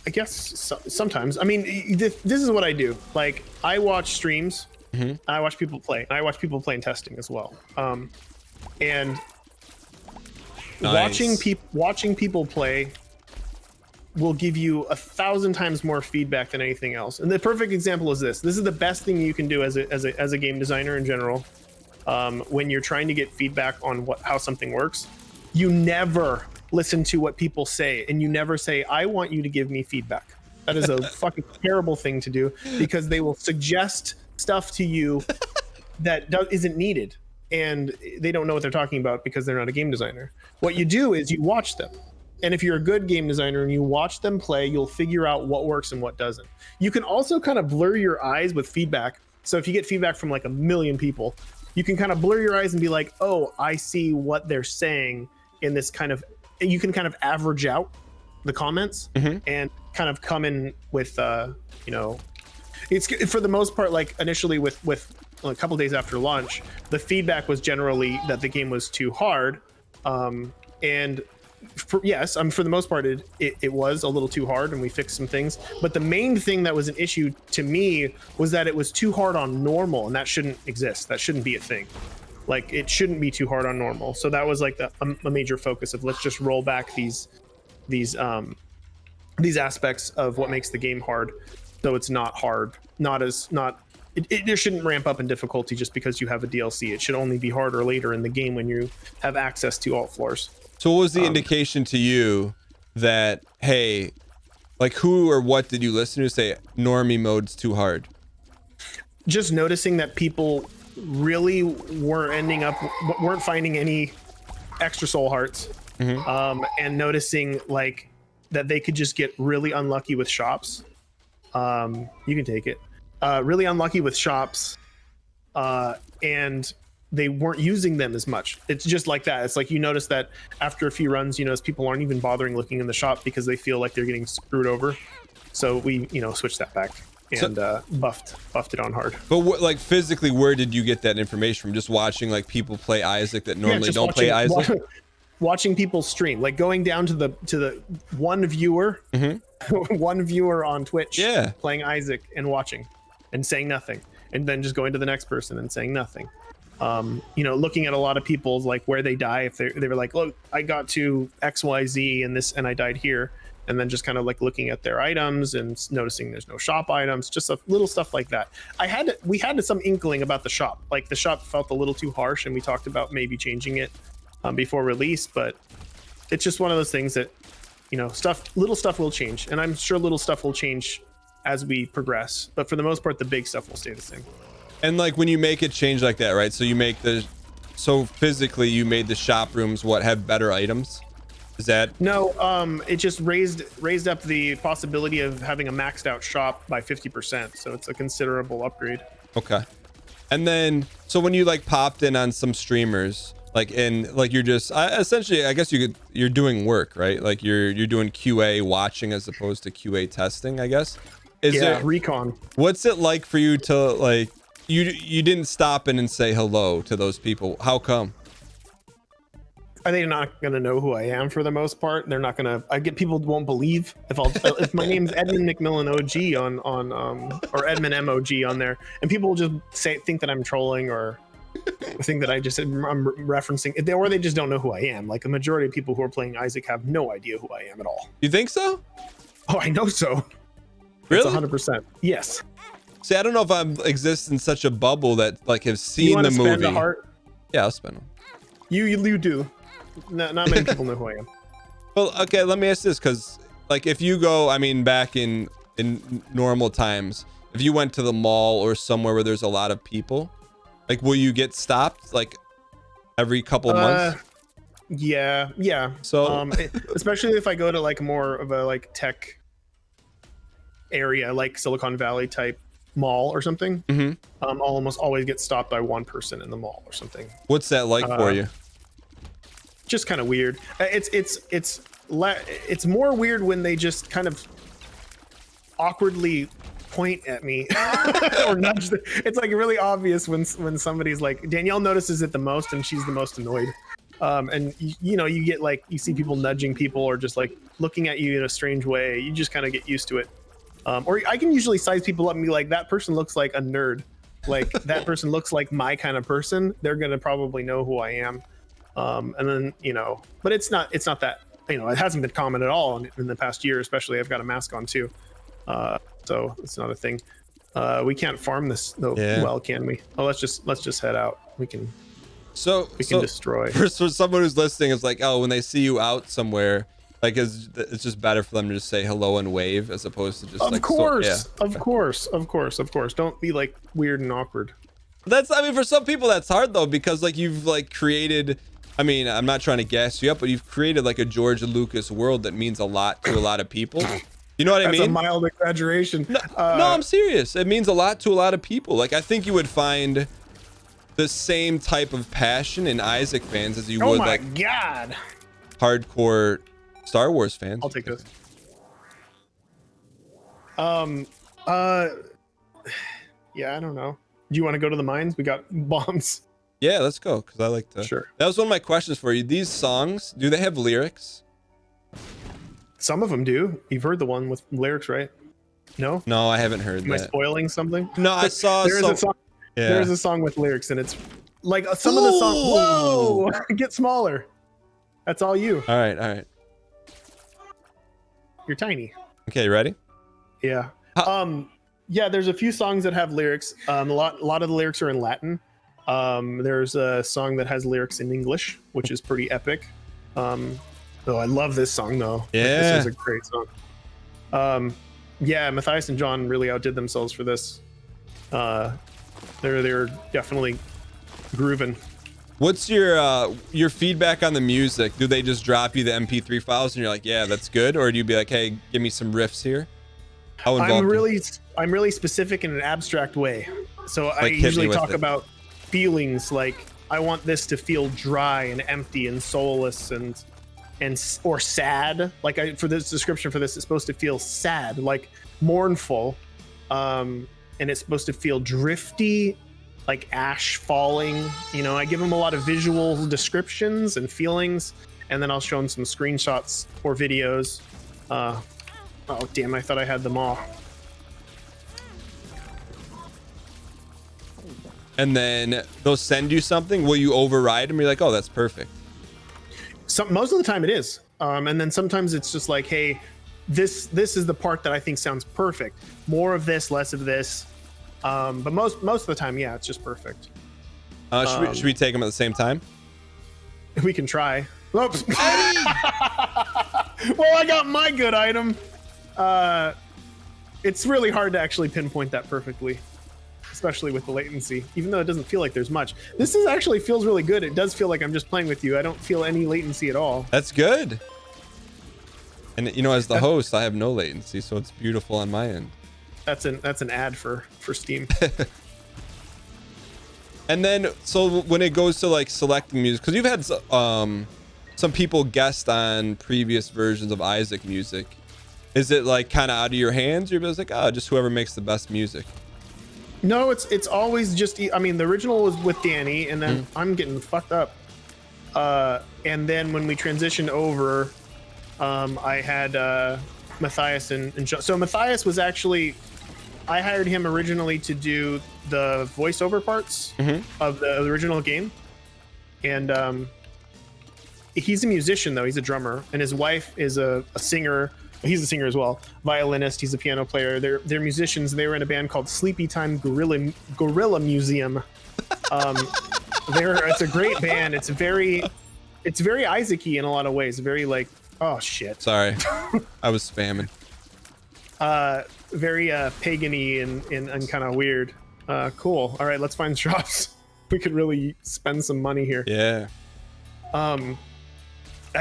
I guess sometimes. I mean, this is what I do. Like, I watch streams. Mm-hmm. I watch people play. And I watch people play in testing as well. And Nice. watching people play will give you 1,000 times more feedback than anything else. And the perfect example is this. This is the best thing you can do as a game designer in general. When you're trying to get feedback on how something works, you never listen to what people say, and you never say, I want you to give me feedback. That is a fucking terrible thing to do, because they will suggest stuff to you that isn't needed, and they don't know what they're talking about because they're not a game designer. What you do is you watch them. And if you're a good game designer and you watch them play, you'll figure out what works and what doesn't. You can also kind of blur your eyes with feedback. So if you get feedback from like 1 million people, you can kind of blur your eyes and be like, oh, I see what they're saying in this kind of, you can kind of average out the comments and kind of come in with, it's for the most part, like initially with a couple days after launch, the feedback was generally that the game was too hard. And for the most part, it was a little too hard, and we fixed some things. But the main thing that was an issue to me was that it was too hard on normal, and that shouldn't exist. That shouldn't be a thing. Like, it shouldn't be too hard on normal. So that was like a major focus of, let's just roll back these aspects of what makes the game hard, so it's not hard. It shouldn't ramp up in difficulty just because you have a DLC. It should only be harder later in the game when you have access to all floors. So what was the indication to you that, hey, like who or what did you listen to say normie mode's too hard? Just noticing that people really weren't finding any extra soul hearts. And noticing like that they could just get really unlucky with shops. You can take it. Really unlucky with shops, and they weren't using them as much. It's just like that. It's like you notice that after a few runs, as people aren't even bothering looking in the shop because they feel like they're getting screwed over. So we, switched that back and buffed it on hard. But like physically, where did you get that information from? Just watching like people play Isaac that normally don't play Isaac? Watching people stream, like going down to the one viewer, one viewer on Twitch, playing Isaac and watching and saying nothing, and then just going to the next person and saying nothing. Looking at a lot of people's like where they die, if they were like, look, I got to XYZ and I died here, and then just kind of like looking at their items and noticing there's no shop items, just a little stuff like that. We had some inkling about the shop, like the shop felt a little too harsh, and we talked about maybe changing it before release, but it's just one of those things that little stuff will change, and I'm sure little stuff will change as we progress, but for the most part the big stuff will stay the same. And like when you make it change like that, right? So physically you made the shop rooms have better items? Is that no? It just raised up the possibility of having a maxed out shop by 50%, so it's a considerable upgrade. Okay. And then so when you like popped in on some streamers, Like, and like you're just essentially, I guess you're doing work, right? Like you're doing QA watching as opposed to QA testing, I guess. Is Yeah, there recon. What's it like for you to like you didn't stop in and say hello to those people? How come? Are they not gonna know who I am for the most part? They're not gonna. I get people won't believe if my name's Edmund McMillen OG on or Edmund MOG on there, and people will just think that I'm trolling or think that I'm referencing, or they just don't know who I am. Like a majority of people who are playing Isaac have no idea who I am at all. You think so? Oh, I know so. Really? 100%. Yes. See, I don't know if I exist in such a bubble that like have seen the movie. Spend a heart? Yeah, I'll spend them. You do. Not many people know who I am. Well, okay, let me ask this, because like if you go, I mean, back in normal times, if you went to the mall or somewhere where there's a lot of people, like will you get stopped like every couple months? Yeah. So especially if I go to like more of a like tech area, like Silicon Valley type mall or something, I'll almost always get stopped by one person in the mall or something. What's that like for you? Just kind of weird. It's more weird when they just kind of awkwardly point at me or nudge. It's like really obvious when somebody's like, Danielle notices it the most and she's the most annoyed. And you get like, you see people nudging people or just like looking at you in a strange way. You just kind of get used to it. Or I can usually size people up and be like, that person looks like a nerd. Like that person looks like my kind of person. They're going to probably know who I am. And then, but it's not that, it hasn't been common at all in the past year, especially I've got a mask on too. So it's not a thing. We can't farm this though. Yeah. Well, can we? Oh, let's just head out. We can destroy. For someone who's listening, it's like, oh, when they see you out somewhere, like it's just better for them to just say hello and wave as opposed to just of course. Don't be like weird and awkward. For some people that's hard though, because like you've like created, I mean, I'm not trying to gas you up, but you've created like a George Lucas world that means a lot to a lot of people. You know what I mean? That's a mild exaggeration. No, I'm serious. It means a lot to a lot of people. Like I think you would find the same type of passion in Isaac fans as you would like God, hardcore Star Wars fans. I'll take this. Yeah, I don't know. Do you want to go to the mines? We got bombs. Yeah, let's go, because I like to. Sure. That was one of my questions for you. These songs, do they have lyrics? Some of them do. You've heard the one with lyrics, right? No? No, I haven't heard Am I that. spoiling something? No, I saw There's a song. Yeah. There's a song with lyrics, and it's like some of the songs. Whoa! Get smaller. That's all you. All right. You're tiny. Okay, ready? Yeah. Yeah, there's a few songs that have lyrics. A lot of the lyrics are in Latin. There's a song that has lyrics in English, which is pretty epic. Though I love this song though. Yeah. This is a great song. Yeah, Matthias and John really outdid themselves for this. They're definitely grooving. What's your feedback on the music? Do they just drop you the MP3 files and you're like, yeah, that's good? Or do you be like, hey, give me some riffs here? How involved? I'm really specific in an abstract way. So like, I usually talk about feelings, like I want this to feel dry and empty and soulless and or sad. Like for this description for this, it's supposed to feel sad, like mournful, and it's supposed to feel drifty, like ash falling. I give them a lot of visual descriptions and feelings, and then I'll show them some screenshots or videos. Oh damn, I thought I had them all. And then they'll send you something. Will you override them? You're like, oh, that's perfect. Most of the time it is. And then sometimes it's just like, hey, this is the part that I think sounds perfect. More of this, less of this. But most of the time, yeah, it's just perfect. Should we take them at the same time? We can try. Oops. Well, I got my good item. It's really hard to actually pinpoint that perfectly, especially with the latency, even though it doesn't feel like there's much. This actually feels really good. It does feel like I'm just playing with you. I don't feel any latency at all. That's good. And as the host, I have no latency, so it's beautiful on my end. That's an ad for Steam. And then, so when it goes to like selecting music, because you've had some people guest on previous versions of Isaac music, is it like kind of out of your hands? You're just like, oh, just whoever makes the best music. No, it's always just. I mean, the original was with Danny, and then I'm getting fucked up. And then when we transitioned over, I had Matthias and so Matthias was actually, I hired him originally to do the voiceover parts of the original game, and he's a musician though. He's a drummer, and his wife is a singer. He's a singer as well, violinist. He's a piano player. They're musicians. They were in a band called Sleepy Time Gorilla Museum. It's a great band. It's very Isaac-y in a lot of ways. Very like, oh shit. Sorry, I was spamming. Very pagan-y and kind of weird. Cool. All right, let's find shops. We could really spend some money here. Yeah. I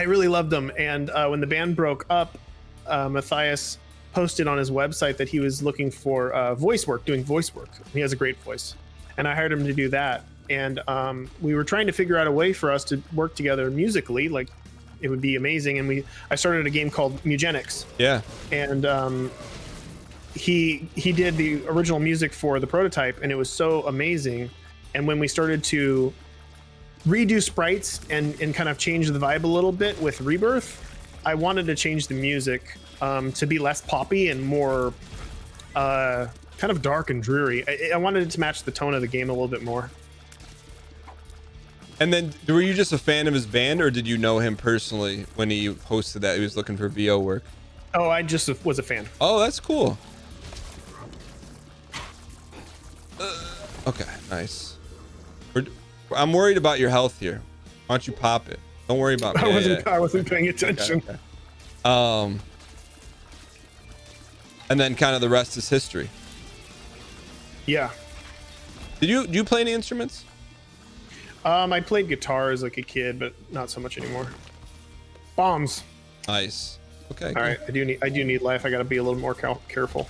really loved them, and when the band broke up, Matthias posted on his website that he was looking for doing voice work. He has a great voice, and I hired him to do that. And we were trying to figure out a way for us to work together musically, like it would be amazing. And I started a game called Mugenics. Yeah. And he did the original music for the prototype, and it was so amazing. And when we started to redo sprites and kind of change the vibe a little bit with Rebirth, I wanted to change the music to be less poppy and more kind of dark and dreary. I wanted it to match the tone of the game a little bit more. And then, were you just a fan of his band, or did you know him personally when he hosted that? He was looking for VO work. Oh, I just was a fan. Oh, that's cool. Okay, nice. I'm worried about your health here. Why don't you pop it? Don't worry about me. I wasn't paying attention. Okay. And then kind of the rest is history. Yeah. Do you play any instruments? I played guitar as like a kid, but not so much anymore. Bombs. Nice. Okay. All right. I do need life. I got to be a little more careful.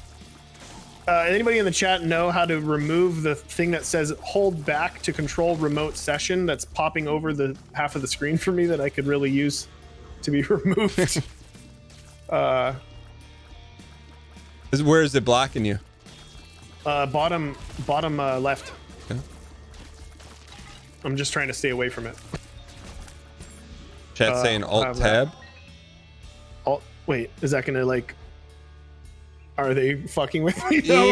Anybody in the chat know how to remove the thing that says hold back to control remote session that's popping over the half of the screen for me that I could really use to be removed? Where is it blocking you? Bottom left. Okay. I'm just trying to stay away from it. Chat saying alt tab. Wait, is that gonna like? Are they fucking with me? No?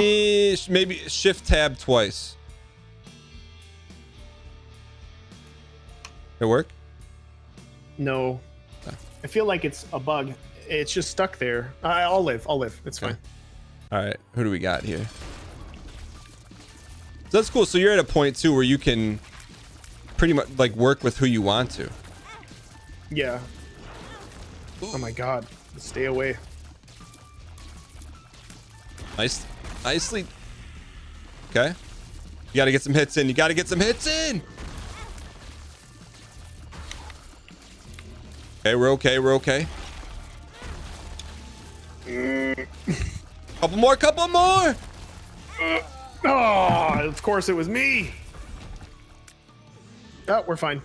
Maybe shift tab twice. It work? No. I feel like it's a bug. It's just stuck there. I'll live. It's fine. All right. Who do we got here? So that's cool. So you're at a point too where you can pretty much like work with who you want to. Yeah. Oh my god. Stay away. Nicely. Okay. You got to get some hits in. Okay, we're okay. Couple more. Oh, of course it was me. Oh, we're fine.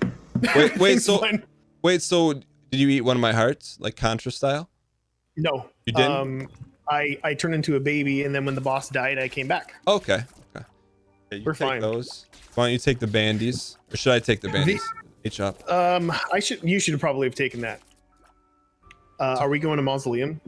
Wait, so did you eat one of my hearts, like Contra style? No. You didn't? I turned into a baby, and then when the boss died, I came back. Okay. Yeah, we're fine. Those. Why don't you take the bandies? Or should I take the bandies? H up. You should probably have taken that. Are we going to Mausoleum?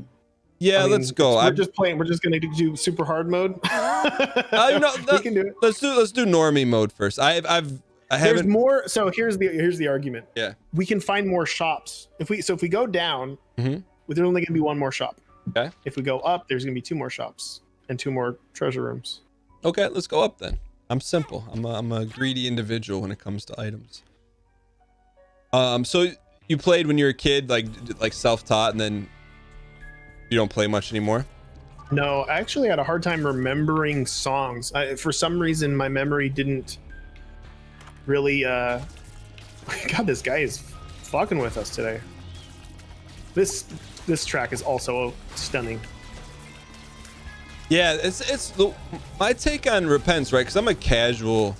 Yeah, let's go. We're just playing. We're just gonna do super hard mode. We can do it. Let's do normie mode first. I haven't. There's more. So here's the argument. Yeah. We can find more shops if we go down. Mm-hmm. There's only gonna be one more shop. Okay. If we go up, there's gonna be 2 more shops and 2 more treasure rooms. Okay, let's go up then. I'm simple. I'm a greedy individual when it comes to items. So you played when you were a kid, like self-taught, and then you don't play much anymore? No, I actually had a hard time remembering songs. For some reason, my memory didn't really. God, this guy is fucking with us today. This track is also stunning. Yeah, it's my take on Repents, right? Because I'm a casual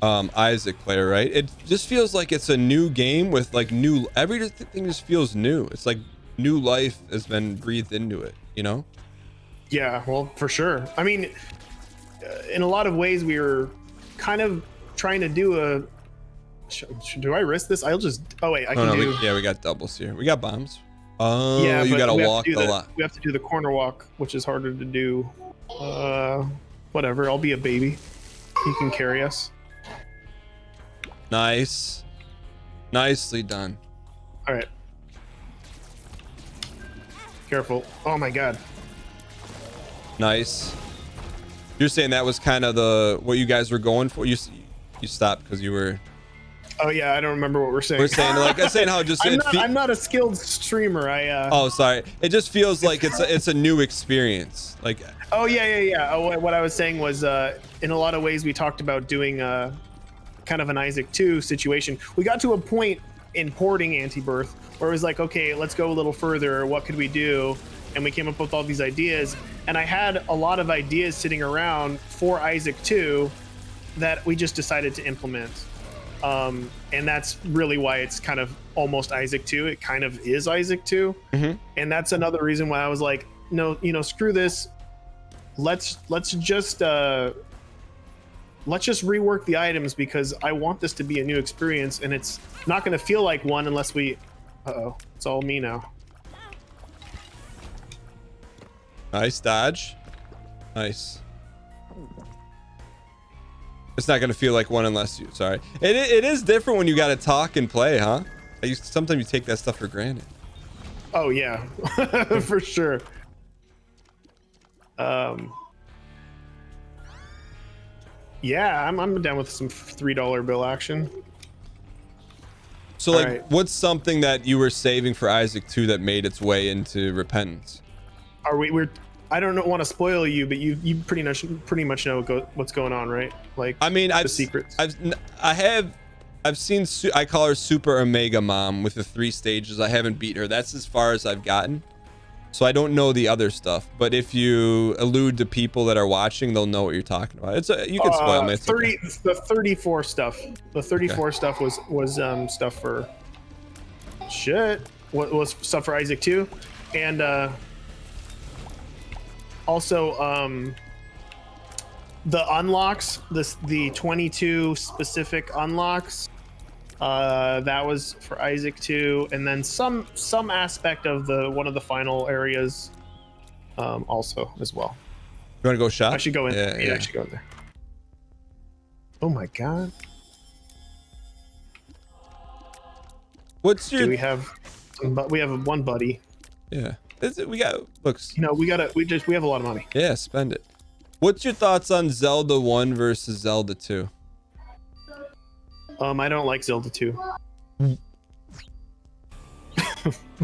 Isaac player, right? It just feels like it's a new game with like new, everything just feels new. It's like new life has been breathed into it, you know? Yeah, well, for sure. I mean, in a lot of ways, we were kind of trying to do a. Do I risk this? I'll just. Oh wait, I can do. Yeah, we got doubles here. We got bombs. Oh, Yeah, you but gotta we have walk to do a the- lot. We have to do the corner walk, which is harder to do. Whatever. I'll be a baby. You can carry us. Nice. Nicely done. All right. Careful. Oh my god. Nice. You're saying that was kind of what you guys were going for? You stopped because you were. Oh yeah, I don't remember what we're saying. We're saying like I'm saying how just I'm not a skilled streamer. Oh, sorry. It just feels like it's a new experience. Like. Oh yeah. Oh, what I was saying was, in a lot of ways, we talked about doing kind of an Isaac 2 situation. We got to a point in porting Anti-Birth where it was like, okay, let's go a little further. What could we do? And we came up with all these ideas. And I had a lot of ideas sitting around for Isaac 2 that we just decided to implement. And that's really why it's kind of almost Isaac 2. It kind of is Isaac 2. Mm-hmm. And that's another reason why I was like, no, screw this. Let's just rework the items, because I want this to be a new experience, and it's not going to feel like one unless we. Uh-oh, it's all me now. Nice dodge. Nice. It's not gonna feel like one unless you. Sorry. It is different when you gotta talk and play, huh? Sometimes you take that stuff for granted. Oh yeah, for sure. Yeah, I'm down with some $3 bill action. So like, right. What's something that you were saving for Isaac 2 that made its way into Repentance? Are we're I don't want to spoil you, but you pretty much know what's going on, right? Like, I mean, the secrets. I've seen I call her Super Omega Mom with the 3 stages. I haven't beat her. That's as far as I've gotten. So I don't know the other stuff, but if you allude to people that are watching, they'll know what you're talking about. You can spoil me. It's 30 okay. The 34 stuff. The 34 stuff was stuff for shit. What was stuff for Isaac 2, and also the unlocks. The 22 specific unlocks. That was for Isaac 2, and then some aspect of one of the final areas, also as well. You want to go shop? I should go in. Yeah. I should go in there. Oh my god. What's your? Do we have? We have one buddy. Yeah. We got looks. We have a lot of money. Yeah, spend it. What's your thoughts on Zelda 1 versus Zelda 2? I don't like Zelda 2. I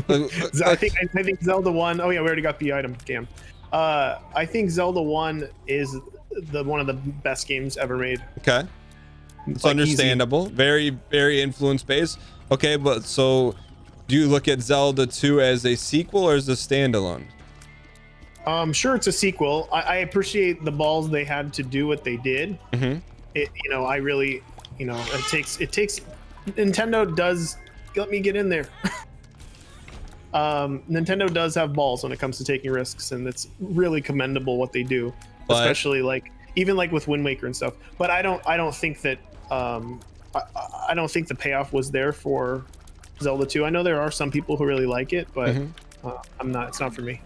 I think Zelda 1. Oh yeah, we already got the item. Damn. I think Zelda 1 is one of the best games ever made. Okay. It's Like, understandable. easy. Very, very influence based. Okay, but so do you look at Zelda 2 as a sequel or as a standalone? Sure, it's a sequel. I appreciate the balls they had to do what they did. Mm-hmm. I really, it takes. Nintendo does. Let me get in there. Nintendo does have balls when it comes to taking risks, and it's really commendable what they do, especially even with Wind Waker and stuff. But I don't think that I don't think the payoff was there for Zelda 2. I know there are some people who really like it, but I'm not. It's not for me.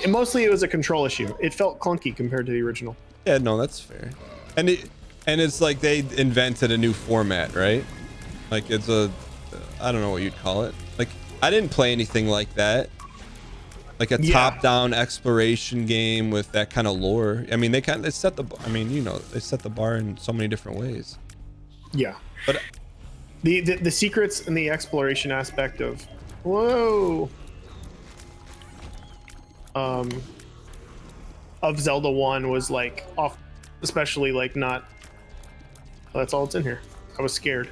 Mostly it was a control issue. It felt clunky compared to the original. Yeah, no, that's fair. And it's like they invented a new format, right? Like it's I don't know what you'd call it. Like I didn't play anything like that. Like a top-down exploration game with that kind of lore. I mean, they set the bar in so many different ways. Yeah. But the secrets and the exploration aspect of of Zelda 1 was off, especially not. Oh, that's all that's in here. I was scared.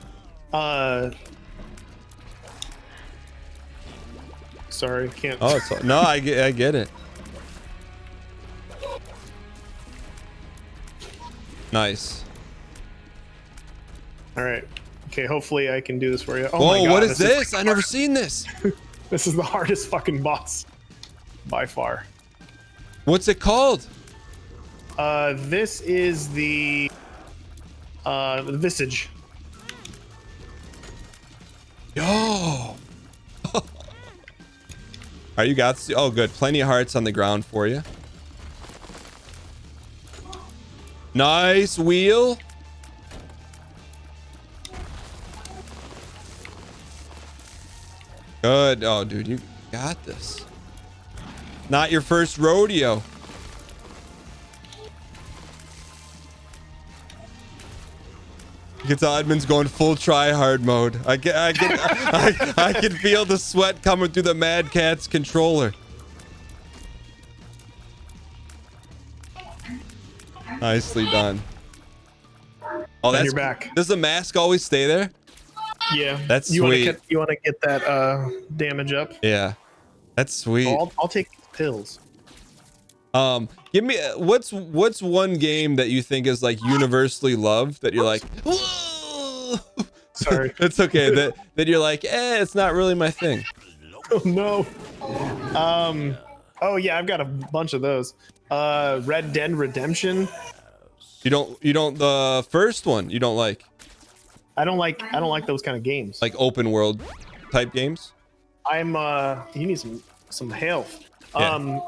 Sorry, can't. Oh, no, I get it. Nice. All right. Okay, hopefully I can do this for you. Oh Whoa, my God, what is this? like I never seen this. This is the hardest fucking boss by far. What's it called? This is the Visage. Yo. Are you got? Oh, good. Plenty of hearts on the ground for you. Nice wheel. Good. Oh, dude, you got this. Not your first rodeo. You can tell Edmund's going full try hard mode. I can feel the sweat coming through the Mad Cat's controller. Nicely done. Oh, that's you're back. Does the mask always stay there? Yeah, That's you sweet. You want to get that damage up? Yeah, that's sweet. I'll take pills. Give me what's one game that you think is like universally loved that you're like, whoa! Sorry. It's okay. That you're like, it's not really my thing. Oh no. Oh yeah, I've got a bunch of those. Red Dead Redemption. You don't the first one you don't like? I don't like those kind of games. Like open world type games? You need some health. Yeah.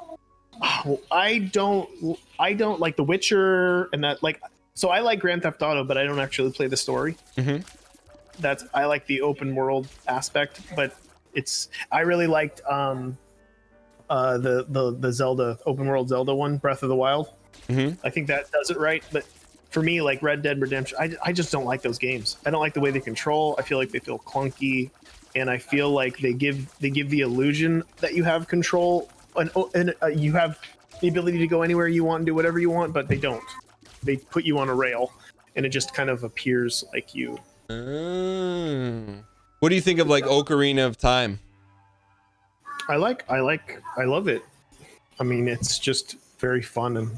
I don't like The Witcher and that, like, so I like Grand Theft Auto, but I don't actually play the story. Mm-hmm. I like the open world aspect, but I really liked the Zelda open world Zelda one, Breath of the Wild. Mm-hmm. I think that does it right, but for me, like Red Dead Redemption, I just don't like those games. I don't like the way they control. I feel like they feel clunky, and I feel like they give the illusion that you have control and you have the ability to go anywhere you want and do whatever you want, but they don't. They put you on a rail, and it just kind of appears like you. What do you think of like Ocarina of Time? I love it. I mean, it's just very fun and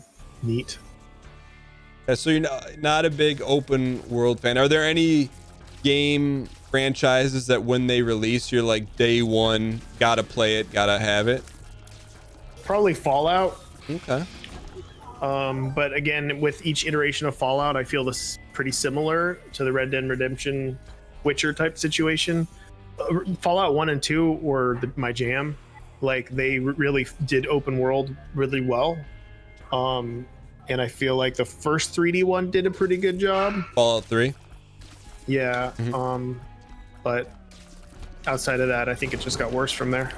neat. Yeah, so you're not a big open world fan. Are there any game franchises that when they release, you're like day one, gotta play it, gotta have it? Probably Fallout. Okay. But again, with each iteration of Fallout, I feel this pretty similar to the Red Dead Redemption Witcher type situation. Fallout 1 and 2 were my jam. Like, they really did open world really well. And I feel like the first 3D one did a pretty good job. Fallout 3? Yeah. Mm-hmm. But outside of that, I think it just got worse from there.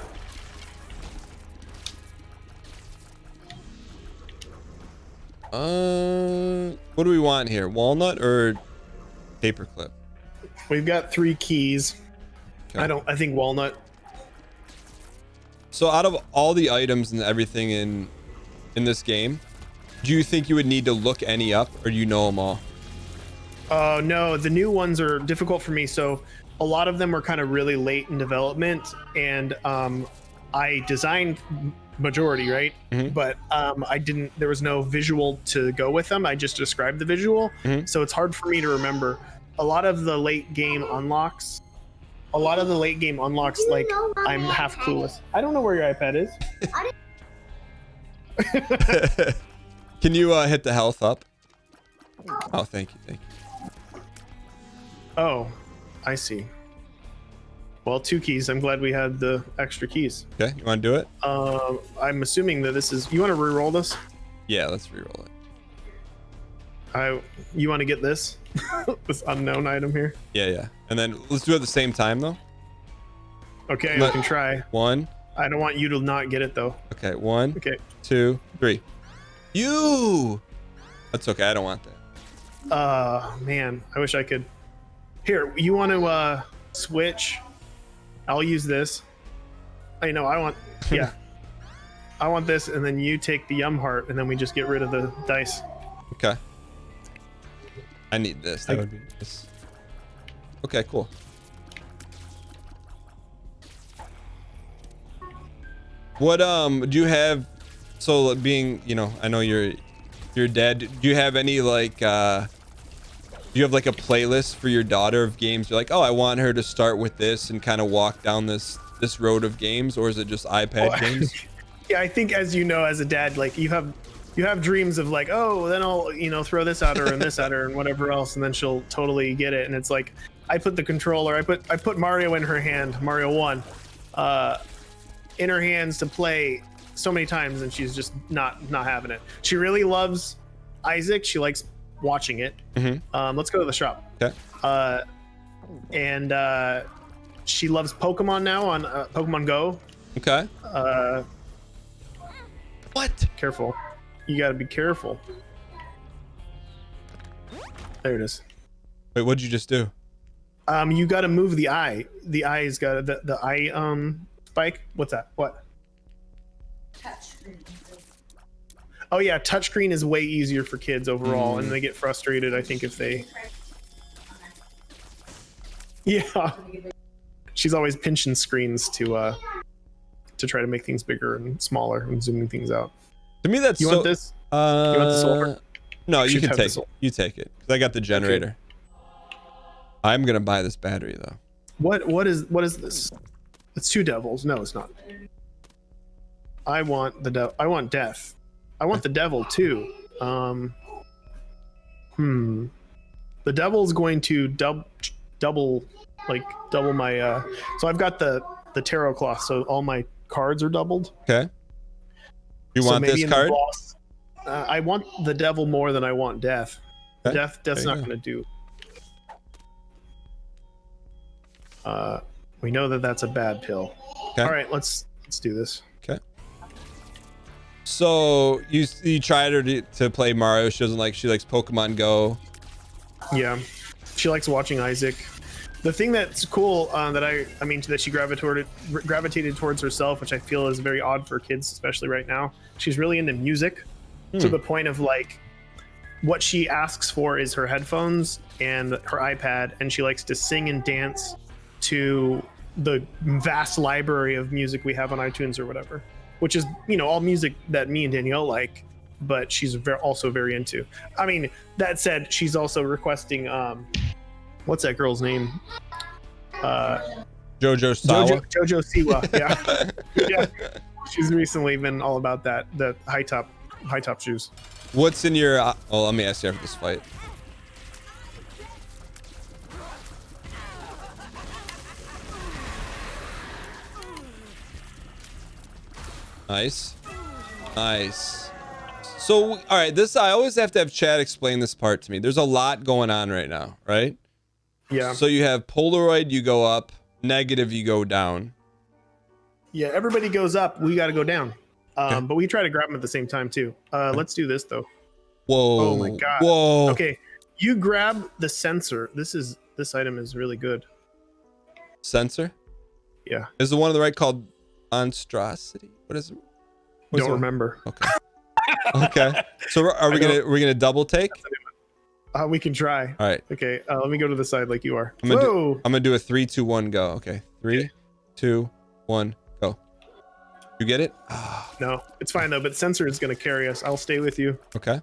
What do we want here? Walnut or paperclip? We've got 3 keys. Okay. I think walnut. So out of all the items and everything in this game, do you think you would need to look any up, or do you know them all? No, the new ones are difficult for me. So a lot of them were kind of really late in development, and I designed majority, right? Mm-hmm. But there was no visual to go with them. I just described the visual. Mm-hmm. So it's hard for me to remember. A lot of the late game unlocks, like, I'm half clueless. I don't know where your iPad is. Can you hit the health up? Oh, thank you. Oh, I see. Well, 2 keys. I'm glad we had the extra keys. Okay, you want to do it? I'm assuming that this is. You want to re-roll this? Yeah, let's re-roll it. You want to get this this unknown item here? Yeah. And then let's do it at the same time though. Okay, I can try. 1. I don't want you to not get it though. Okay, 1. Okay. 2, 3. You. That's okay. I don't want that. Man, I wish I could. Here, you want to switch? I'll use this. I want. Yeah. I want this, and then you take the yum heart, and then we just get rid of the dice. Okay. I need this. That would be nice. Okay, cool. What do you have? So being, I know you're your dad. Do you have any like do you have like a playlist for your daughter of games? You're like, oh, I want her to start with this and kind of walk down this road of games, or is it just iPad games? Yeah, I think as you know, as a dad, like you have dreams of like, oh, then I'll throw this at her and this at her and whatever else, and then she'll totally get it. And it's like, I put the controller, I put Mario in her hand, Mario 1, in her hands to play so many times, and she's just not having it. She really loves Isaac. She likes watching it. Let's go to the shop. Okay. And she loves Pokemon now on Pokemon Go. Okay. What? Careful. You gotta be careful. There it is. Wait, what'd you just do? You gotta move the eye. The eye's got the eye spike. What's that? What? Touchscreen. Oh yeah, touchscreen is way easier for kids overall, and they get frustrated, I think, if they. Yeah. She's always pinching screens to try to make things bigger and smaller and zooming things out. To me, that's you want this? You want the silver? No, you can take it. You take it. 'Cause I got the generator. Okay. I'm gonna buy this battery though. What is this? It's 2 devils. No, it's not. I want the devil. I want death. I want the devil too. The devil's going to double my. So I've got the tarot cloth, so all my cards are doubled. Okay. You want this card? Boss, I want the devil more than I want death. Okay. Death's not going to do. We know that that's a bad pill. Okay. All right, let's do this. Okay. So you tried her to play Mario. She doesn't she likes Pokemon Go. Yeah, she likes watching Isaac. The thing that's cool that she gravitated towards herself, which I feel is very odd for kids, especially right now. She's really into music to the point of like, what she asks for is her headphones and her iPad, and she likes to sing and dance to the vast library of music we have on iTunes or whatever, which is, all music that me and Danielle like, but she's also very into. I mean, that said, she's also requesting, what's that girl's name? Jojo Sawa. Jojo Siwa. Yeah. Yeah. She's recently been all about that, the high top shoes. What's in your well, let me ask you after this fight. Nice. So, all right, I always have to have Chad explain this part to me. There's a lot going on right now, right? Yeah. So you have Polaroid, you go up, negative, you go down. Yeah, everybody goes up, we got to go down. Okay. But we try to grab them at the same time too. Let's do this though. Whoa. Oh my god. Whoa. Okay, you grab the sensor. This item is really good. Sensor? Yeah. Is the one on the right called monstrosity? What is it? Don't remember. Okay. Okay. So are we gonna double take? We can try. All right. Okay. Let me go to the side like you are. I'm gonna do a 3, 2, 1, go. Okay. 3, 2, 1, go. You get it? No, it's fine though. But sensor is gonna carry us. I'll stay with you. Okay.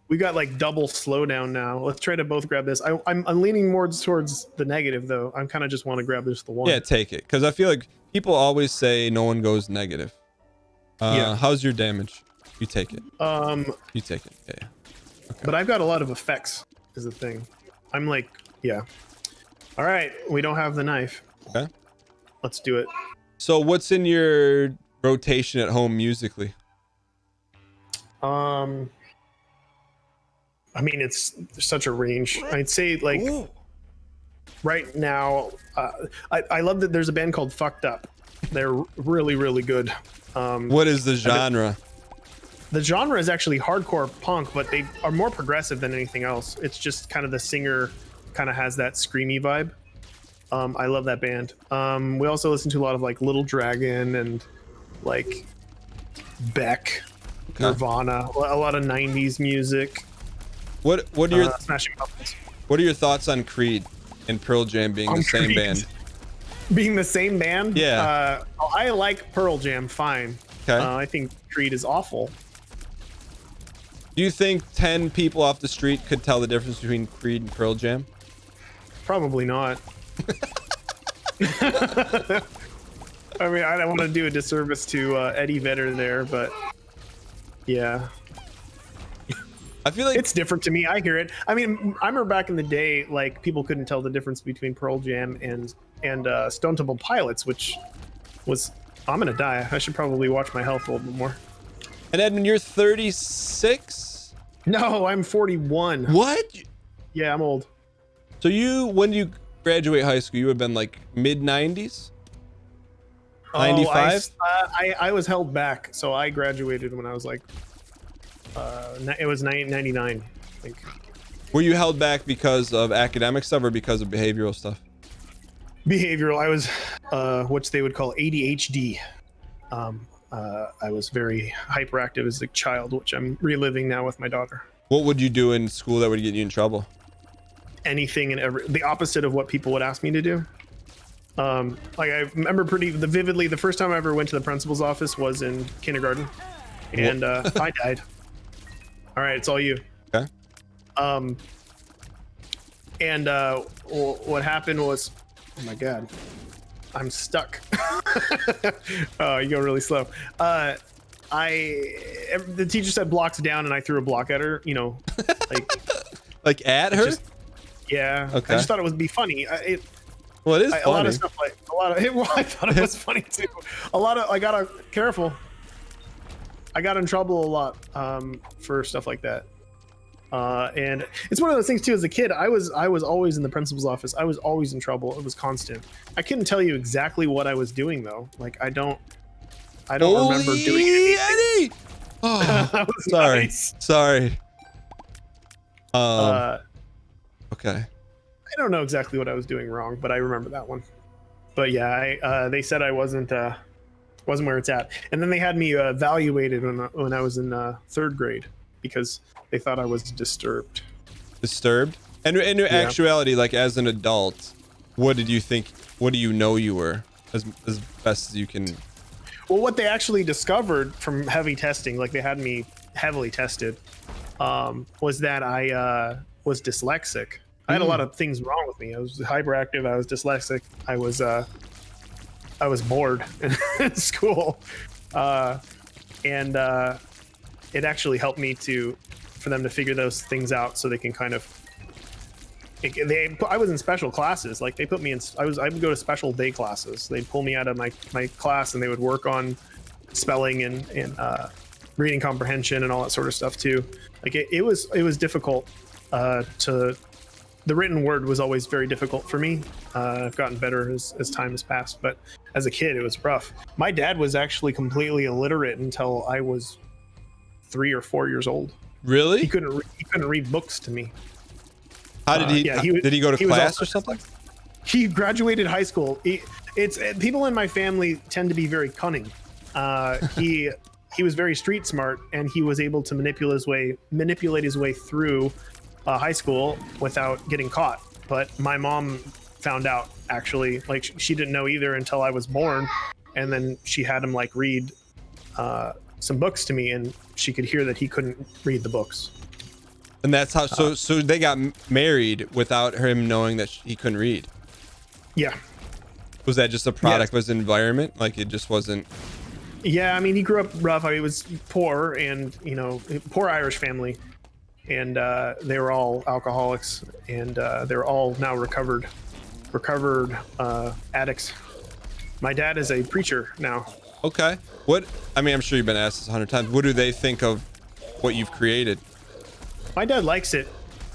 We got like double slowdown now. Let's try to both grab this. I'm leaning more towards the negative though. I'm kind of just want to grab just the one. Yeah, take it, because I feel like people always say no one goes negative. Yeah. How's your damage? You take it. You take it. Yeah. Okay. But I've got a lot of effects. Is the thing. I'm like, yeah. All right, we don't have the knife. Okay. Let's do it. So what's in your rotation at home musically? I mean, there's such a range. I'd say like right now, I love that there's a band called Fucked Up. They're really, really good. What is the genre? The genre is actually hardcore punk, but they are more progressive than anything else. It's just kind of the singer kind of has that screamy vibe. I love that band. We also listen to a lot of like Little Dragon and like Beck, Nirvana, a lot of 90s music. What are your Smashing Pumpkins. What are your thoughts on Creed and Pearl Jam being the same Creed. band? Being the same band? Yeah. I like Pearl Jam fine. Okay. I think Creed is awful. Do you think 10 people off the street could tell the difference between Creed and Pearl Jam? Probably not. I mean, I don't want to do a disservice to Eddie Vedder there, but yeah. I feel like It's different to me. I hear it. I mean, I remember back in the day, like people couldn't tell the difference between Pearl Jam and Stone Temple Pilots, which was I'm gonna die. I should probably watch my health a little bit more. And Edmund, you're 36? No, I'm 41. What? Yeah, I'm old. So when you graduate high school, you would have been like mid 90s? 95? I was held back, so I graduated when I was like, it was 99, I think. Were you held back because of academic stuff or because of behavioral stuff? Behavioral. I was, what they would call ADHD. I was very hyperactive as a child, which I'm reliving now with my daughter. What would you do in school that would get you in trouble? Anything and the opposite of what people would ask me to do. Like I remember vividly, the first time I ever went to the principal's office was in kindergarten, and I died. All right, it's all you. Okay. And what happened was, oh my God, I'm stuck. Oh, you go really slow. The teacher said blocks down, and I threw a block at her. You know, like like at her? Yeah. Okay. I just thought it would be funny. Well, it is funny. A lot of stuff like well, I thought it was funny too. Careful. I got in trouble a lot for stuff like that. And it's one of those things too. As a kid, I was always in the principal's office. I was always in trouble. It was constant. I couldn't tell you exactly what I was doing though. Like I don't remember doing anything. Eddie! Oh, sorry. Nice. Sorry. Okay. I don't know exactly what I was doing wrong, but I remember that one. But yeah, they said I wasn't where it's at, and then they had me evaluated when I was in third grade because they thought I was disturbed. Disturbed? And in actuality, like as an adult, what did you think? What do you know you were as best as you can? Well, what they actually discovered from heavy testing, like they had me heavily tested, was that I was dyslexic. I had a lot of things wrong with me. I was hyperactive. I was dyslexic. I was bored in school, and it actually helped me for them to figure those things out, so they can kind of. I was in special classes. Like they put me in. I would go to special day classes. They'd pull me out of my class, and they would work on spelling and reading comprehension and all that sort of stuff too. Like it was difficult to. The written word was always very difficult for me. I've gotten better as time has passed, but as a kid, it was rough. My dad was actually completely illiterate until I was 3 or 4 years old. Really? He couldn't read books to me. How did he? Did he go to class or something? He graduated high school. It's people in my family tend to be very cunning. He was very street smart, and he was able to manipulate his way through high school without getting caught. But my mom found out, actually. Like she didn't know either until I was born, and then she had him like read some books to me, and she could hear that he couldn't read the books. And that's how. So they got married without him knowing that he couldn't read. Yeah. Was that just a product of his environment? Like it just wasn't. Yeah, I mean, he grew up rough. He was poor, and poor Irish family. And they were all alcoholics, and they're all now recovered addicts. My dad is a preacher now. Okay. What? I mean, I'm sure you've been asked this 100 times. What do they think of what you've created? My dad likes it.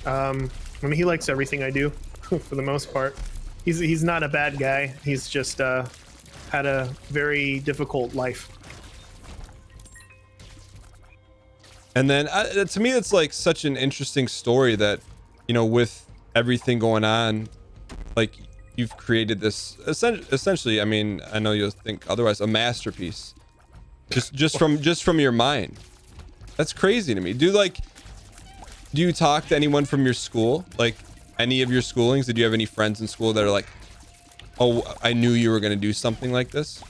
I mean, he likes everything I do, for the most part. He's not a bad guy. He's just had a very difficult life. And then to me, it's like such an interesting story that, with everything going on, like you've created this essentially. I mean, I know you'll think otherwise, a masterpiece, just from your mind. That's crazy to me. Do you talk to anyone from your school? Like any of your schoolings? Did you have any friends in school that are like, oh, I knew you were going to do something like this?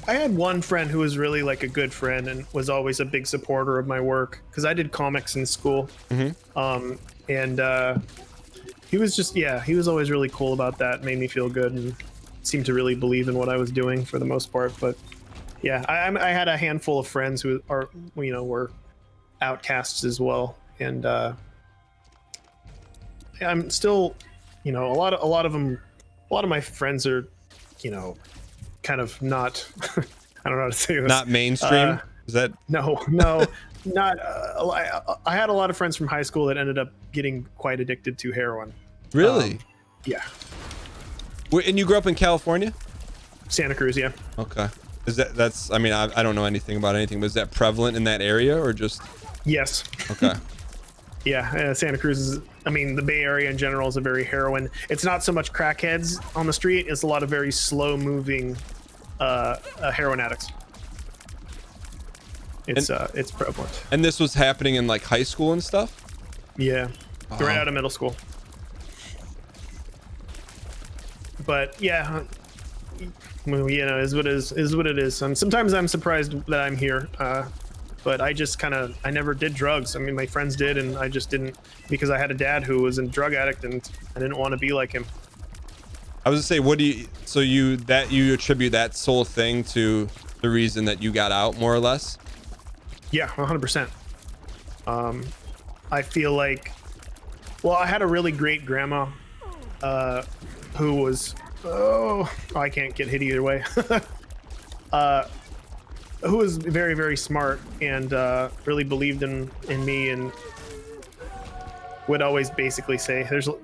I had one friend who was really like a good friend and was always a big supporter of my work because I did comics in school. And he was just, yeah, he was always really cool about that. Made me feel good and seemed to really believe in what I was doing for the most part. But yeah, I had a handful of friends who are, you know, were outcasts as well. And I'm still, you know, a lot of my friends are, you know, kind of not I don't know how to say this. Not mainstream. Is that no not I had a lot of friends from high school that ended up getting quite addicted to heroin. Really? Yeah. And you grew up in California? Santa Cruz, yeah. Okay. Is that's I mean, I don't know anything about anything, but is that prevalent in that area or just? Yes. Okay. Yeah, Santa Cruz is, I mean, the Bay Area in general is a very heroin. It's not so much crackheads on the street, it's a lot of very slow moving heroin addicts. It's prevalent. And this was happening in like high school and stuff? Yeah. Right out of middle school. But yeah, well, you know, is what it is. And sometimes I'm surprised that I'm here. But I just I never did drugs. I mean, my friends did, and I just didn't, because I had a dad who was a drug addict and I didn't want to be like him. I was gonna say, you attribute that sole thing to the reason that you got out, more or less? Yeah, 100%. I feel like, well, I had a really great grandma who was, I can't get hit either way. Who was very, very smart and really believed in me and would always basically say, there's a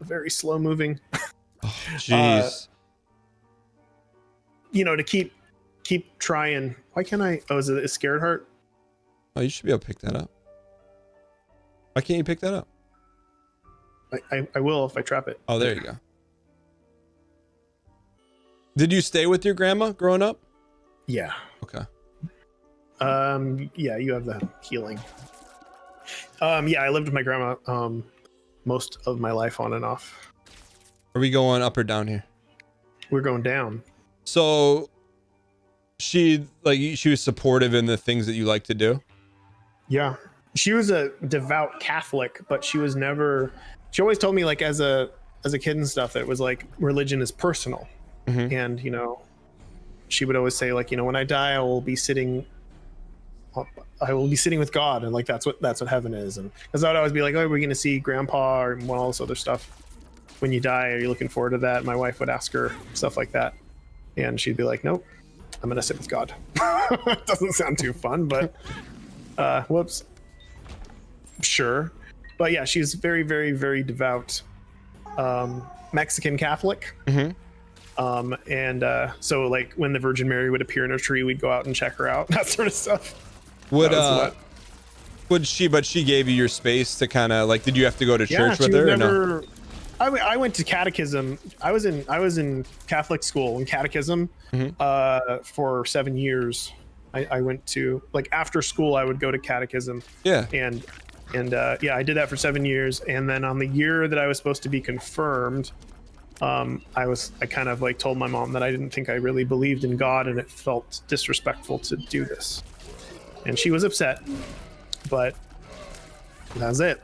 very slow moving. Oh, jeez. You know, to keep trying. Why can't I? Oh, is it a scared heart? Oh, you should be able to pick that up. Why can't you pick that up? I will if I trap it. Oh, there you go. Did you stay with your grandma growing up? Yeah. Okay. Yeah, you have the healing. Yeah, I lived with my grandma most of my life on and off. Are we going up or down here? We're going down. So she was supportive in the things that you like to do? Yeah. She was a devout Catholic, but she was never, she always told me, like, as a kid and stuff, that it was like religion is personal. And, you know, she would always say, like, you know, when I die, I will be sitting with God, and like that's what heaven is. And because I would always be like, oh, we're gonna see grandpa and all this other stuff when you die, are you looking forward to that? My wife would ask her stuff like that, and she'd be like, nope, I'm gonna sit with God. Doesn't sound too fun, but whoops. Sure. But yeah, she's very, very, very devout Mexican Catholic. So like when the Virgin Mary would appear in her tree, we'd go out and check her out, that sort of stuff. But she gave you your space to kind of like, did you have to go to church with her? Never, or no? I went to catechism. I was in Catholic school and catechism for 7 years. I went to, like, after school I would go to catechism. Yeah. And yeah, I did that for 7 years. And then on the year that I was supposed to be confirmed, I kind of like told my mom that I didn't think I really believed in God, and it felt disrespectful to do this. And she was upset, but that's it.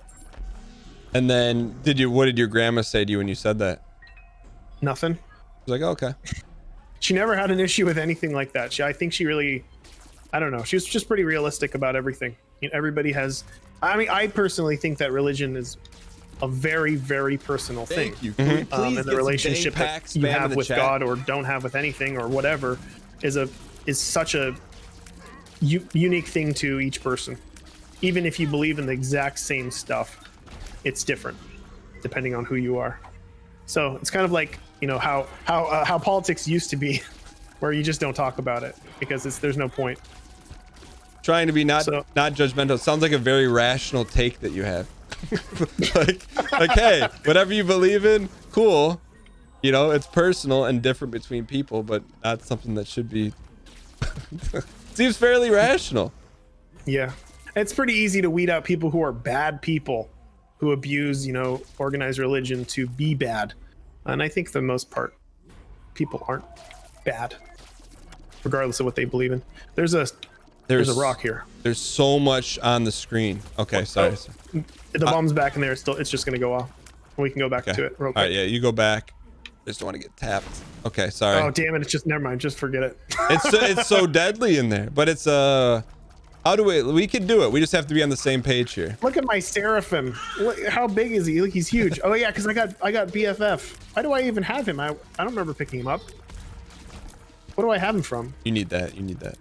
And then what did your grandma say to you when you said that? Nothing. She was like, oh, okay. She never had an issue with anything like that. I think she really, I don't know. She was just pretty realistic about everything. You know, everybody has, I mean, I personally think that religion is a very, very personal thing. Thank you. And the relationship that you have with God or don't have with anything or whatever is such a unique thing to each person. Even if you believe in the exact same stuff, it's different depending on who you are. So it's kind of like, you know, how politics used to be, where you just don't talk about it because there's no point. Trying to be not judgmental. Sounds like a very rational take that you have. like, hey, whatever you believe in, cool. You know, it's personal and different between people, but not something that should be. Seems fairly rational. Yeah, it's pretty easy to weed out people who are bad people, who abuse, you know, organized religion to be bad. And I think for the most part, people aren't bad. regardless of what they believe in. There's a rock here. There's so much on the screen. Okay, sorry. The bomb's back in there. It's just gonna go off. We can go back to it real quick. All right, yeah, you go back. I just don't want to get tapped. Okay, sorry. Oh damn it! It's just never mind. Just forget it. It's so deadly in there, but it's how do we could do it. We just have to be on the same page here. Look at my Seraphim. Look, how big is he? Look, he's huge. Oh yeah, because I got BFF. Why do I even have him? I don't remember picking him up. What do I have him from? You need that. You need that.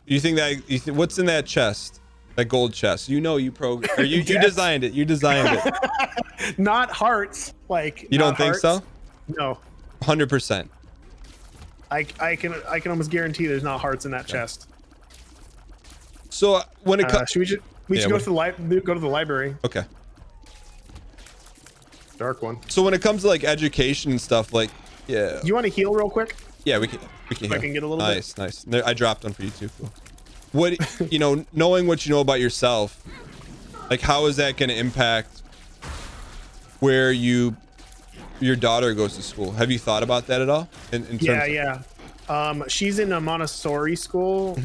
You think that what's in that chest? That gold chest. You know you designed it. You designed it. Not hearts. Like you don't think so? No. 100%. I can almost guarantee there's not hearts in that chest. So when it comes, should we should go to the library. Okay. Dark one. So when it comes to like education and stuff, like Do you want to heal real quick? Yeah, we can. If I can get a little bit. Nice. I dropped one for you too. Cool. What knowing what you know about yourself, like how is that going to impact where your daughter goes to school? Have you thought about that at all? Yeah. She's in a Montessori school.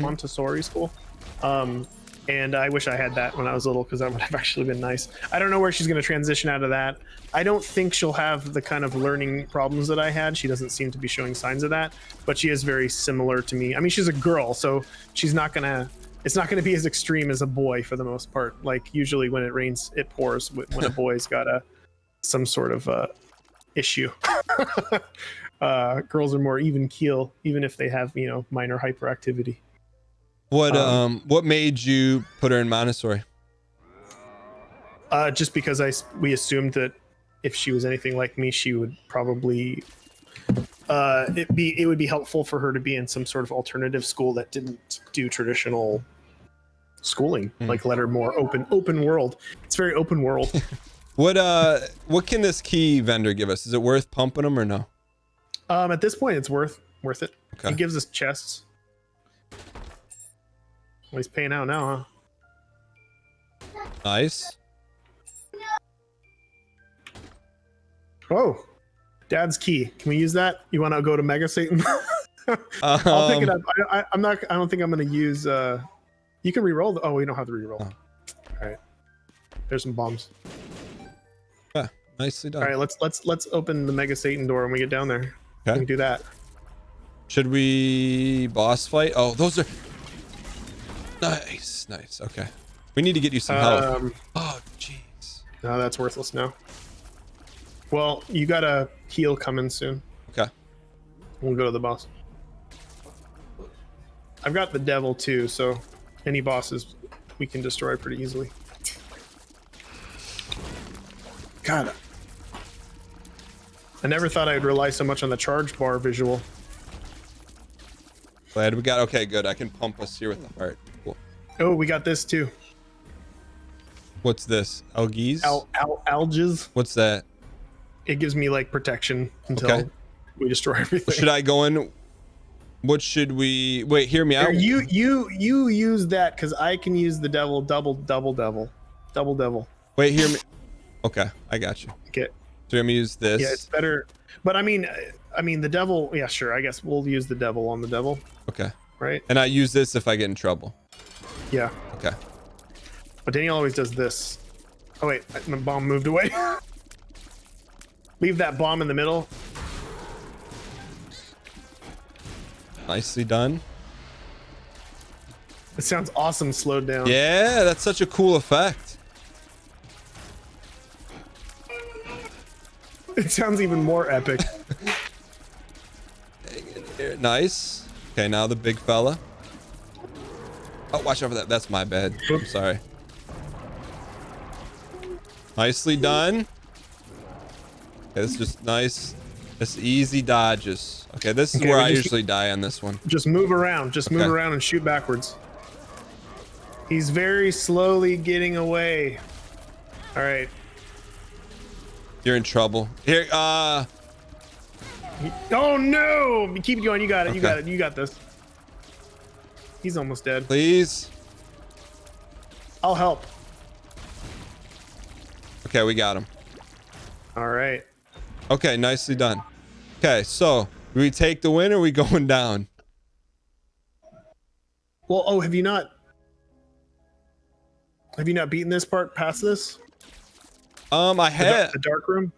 And I wish I had that when I was little, because that would have actually been nice. I don't know where she's going to transition out of that. I don't think she'll have the kind of learning problems that I had. She doesn't seem to be showing signs of that, but she is very similar to me. I mean, she's a girl, so she's not going to, it's not going to be as extreme as a boy for the most part. Like usually when it rains, it pours when a boy's got some sort of issue. Girls are more even keel, even if they have, minor hyperactivity. What made you put her in Montessori? Just because we assumed that if she was anything like me, she would probably it would be helpful for her to be in some sort of alternative school that didn't do traditional schooling, like let her more open world. It's very open world. What can this key vendor give us? Is it worth pumping them or no? At this point, it's worth it. Okay. He gives us chests. Well, he's paying out now, huh? Nice. Oh, Dad's key. Can we use that? You want to go to Mega Satan? I'll pick it up. I don't think I'm going to use. You can re-roll. Oh, we don't have to re-roll. Oh. All right. There's some bombs. Yeah, nicely done. All right, let's open the Mega Satan door when we get down there. Okay. We can do that. Should we boss fight? Oh, those are nice. Okay. We need to get you some help. Oh, jeez. No, that's worthless now. Well, you got a heal coming soon. Okay. We'll go to the boss. I've got the devil too, so any bosses we can destroy pretty easily. God. I never thought I'd rely so much on the charge bar visual. Glad we got. Okay, good. I can pump us here with the heart. Cool. Oh, we got this too. What's this? Algies? Alges. What's that? It gives me like protection until we destroy everything. Should I go in? What should we wait? Hear me out. You use that because I can use the devil double devil. Wait, hear me. Okay, I got you. Okay. So I'm gonna use this. Yeah, it's better. But I mean the devil. Yeah, sure. I guess we'll use the devil on the devil. Okay. Right. And I use this if I get in trouble. Yeah. Okay. But Daniel always does this. Oh wait, the bomb moved away. Leave that bomb in the middle. Nicely done. It sounds awesome slowed down. Yeah, that's such a cool effect. It sounds even more epic. Nice. Okay, now the big fella. Oh, watch out for that. That's my bad. I'm sorry. Nicely done. Okay, this is just nice. This easy dodges. Okay, this is where I usually die on this one. Just move around. Just move around and shoot backwards. He's very slowly getting away. All right. You're in trouble. Here, oh no! Keep going. You got it. You got it. You got this. He's almost dead. Please. I'll help. Okay, we got him. All right. Okay, nicely done. Okay, so Do we take the win or are we going down? Well, oh, have you not beaten this part past this? I had the dark room.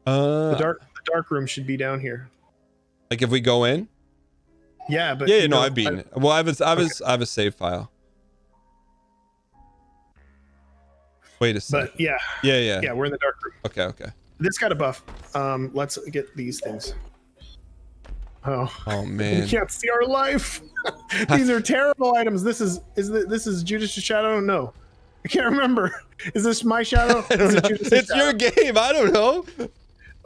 The dark room should be down here. like if we go in. Yeah, but Yeah, no, I've beaten it. Well, I have a save file. Wait a second. But yeah, Yeah, we're in the dark room. Okay. This got a buff. Let's get these things. Oh Man. We can't see our life. These are terrible items. This is Judith's shadow? No, I can't remember. Is this my shadow? I don't know. It's your game. I don't know.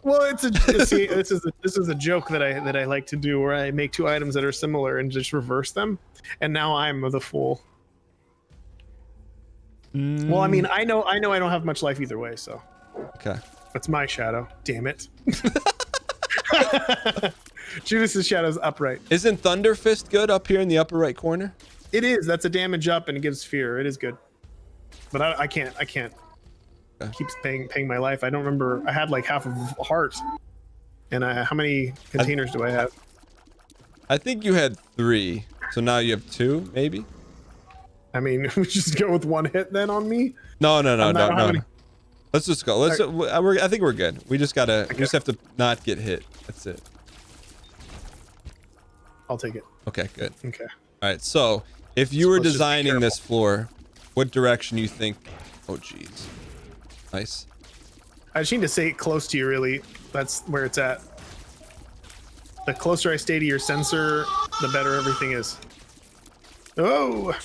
Well, see, this is a joke that I like to do, where I make two items that are similar and just reverse them, and now I'm the fool. Well, I mean, I know I don't have much life either way, so. Okay. That's my shadow. Damn it. Judith's shadow's upright. Isn't Thunder Fist good up here in the upper right corner? It is. That's a damage up, and it gives fear. It is good. But I can't. Okay. Keeps paying my life. I don't remember. I had like half of a heart. And how many containers do I have? I think you had 3. So now you have 2, maybe? I mean, we just go with one hit then on me? No. Let's just go. I think we're good. We just have to not get hit. That's it. I'll take it. Okay, good. Okay. All right. So if you were let's just be designing this floor, what direction you think? Oh, geez. Nice. I just need to say it close to you, really. That's where it's at. The closer I stay to your sensor, the better everything is. Oh!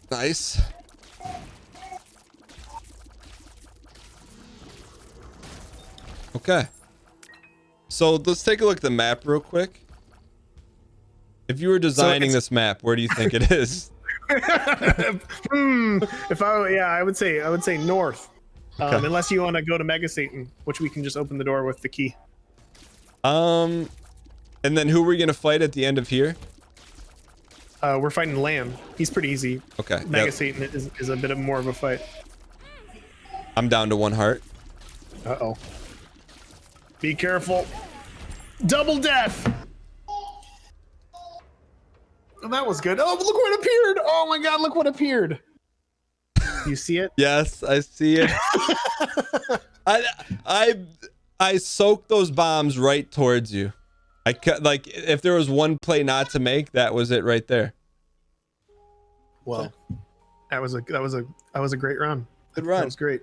Nice. Okay. So let's take a look at the map real quick. If you were designing this map, where do you think it is? I would say north. Okay. Unless you want to go to Mega Satan, which we can just open the door with the key. And then who are we gonna fight at the end of here? We're fighting Lamb. He's pretty easy. Okay. Mega Satan is a bit of more of a fight. I'm down to 1 heart. Uh-oh. Be careful. Double death! Oh, that was good. Oh, look what appeared! Oh my god, look what appeared! You see it? Yes, I see it. I soaked those bombs right towards you. Like if there was one play not to make, that was it right there. Well, that was a great run. Good run. That was great.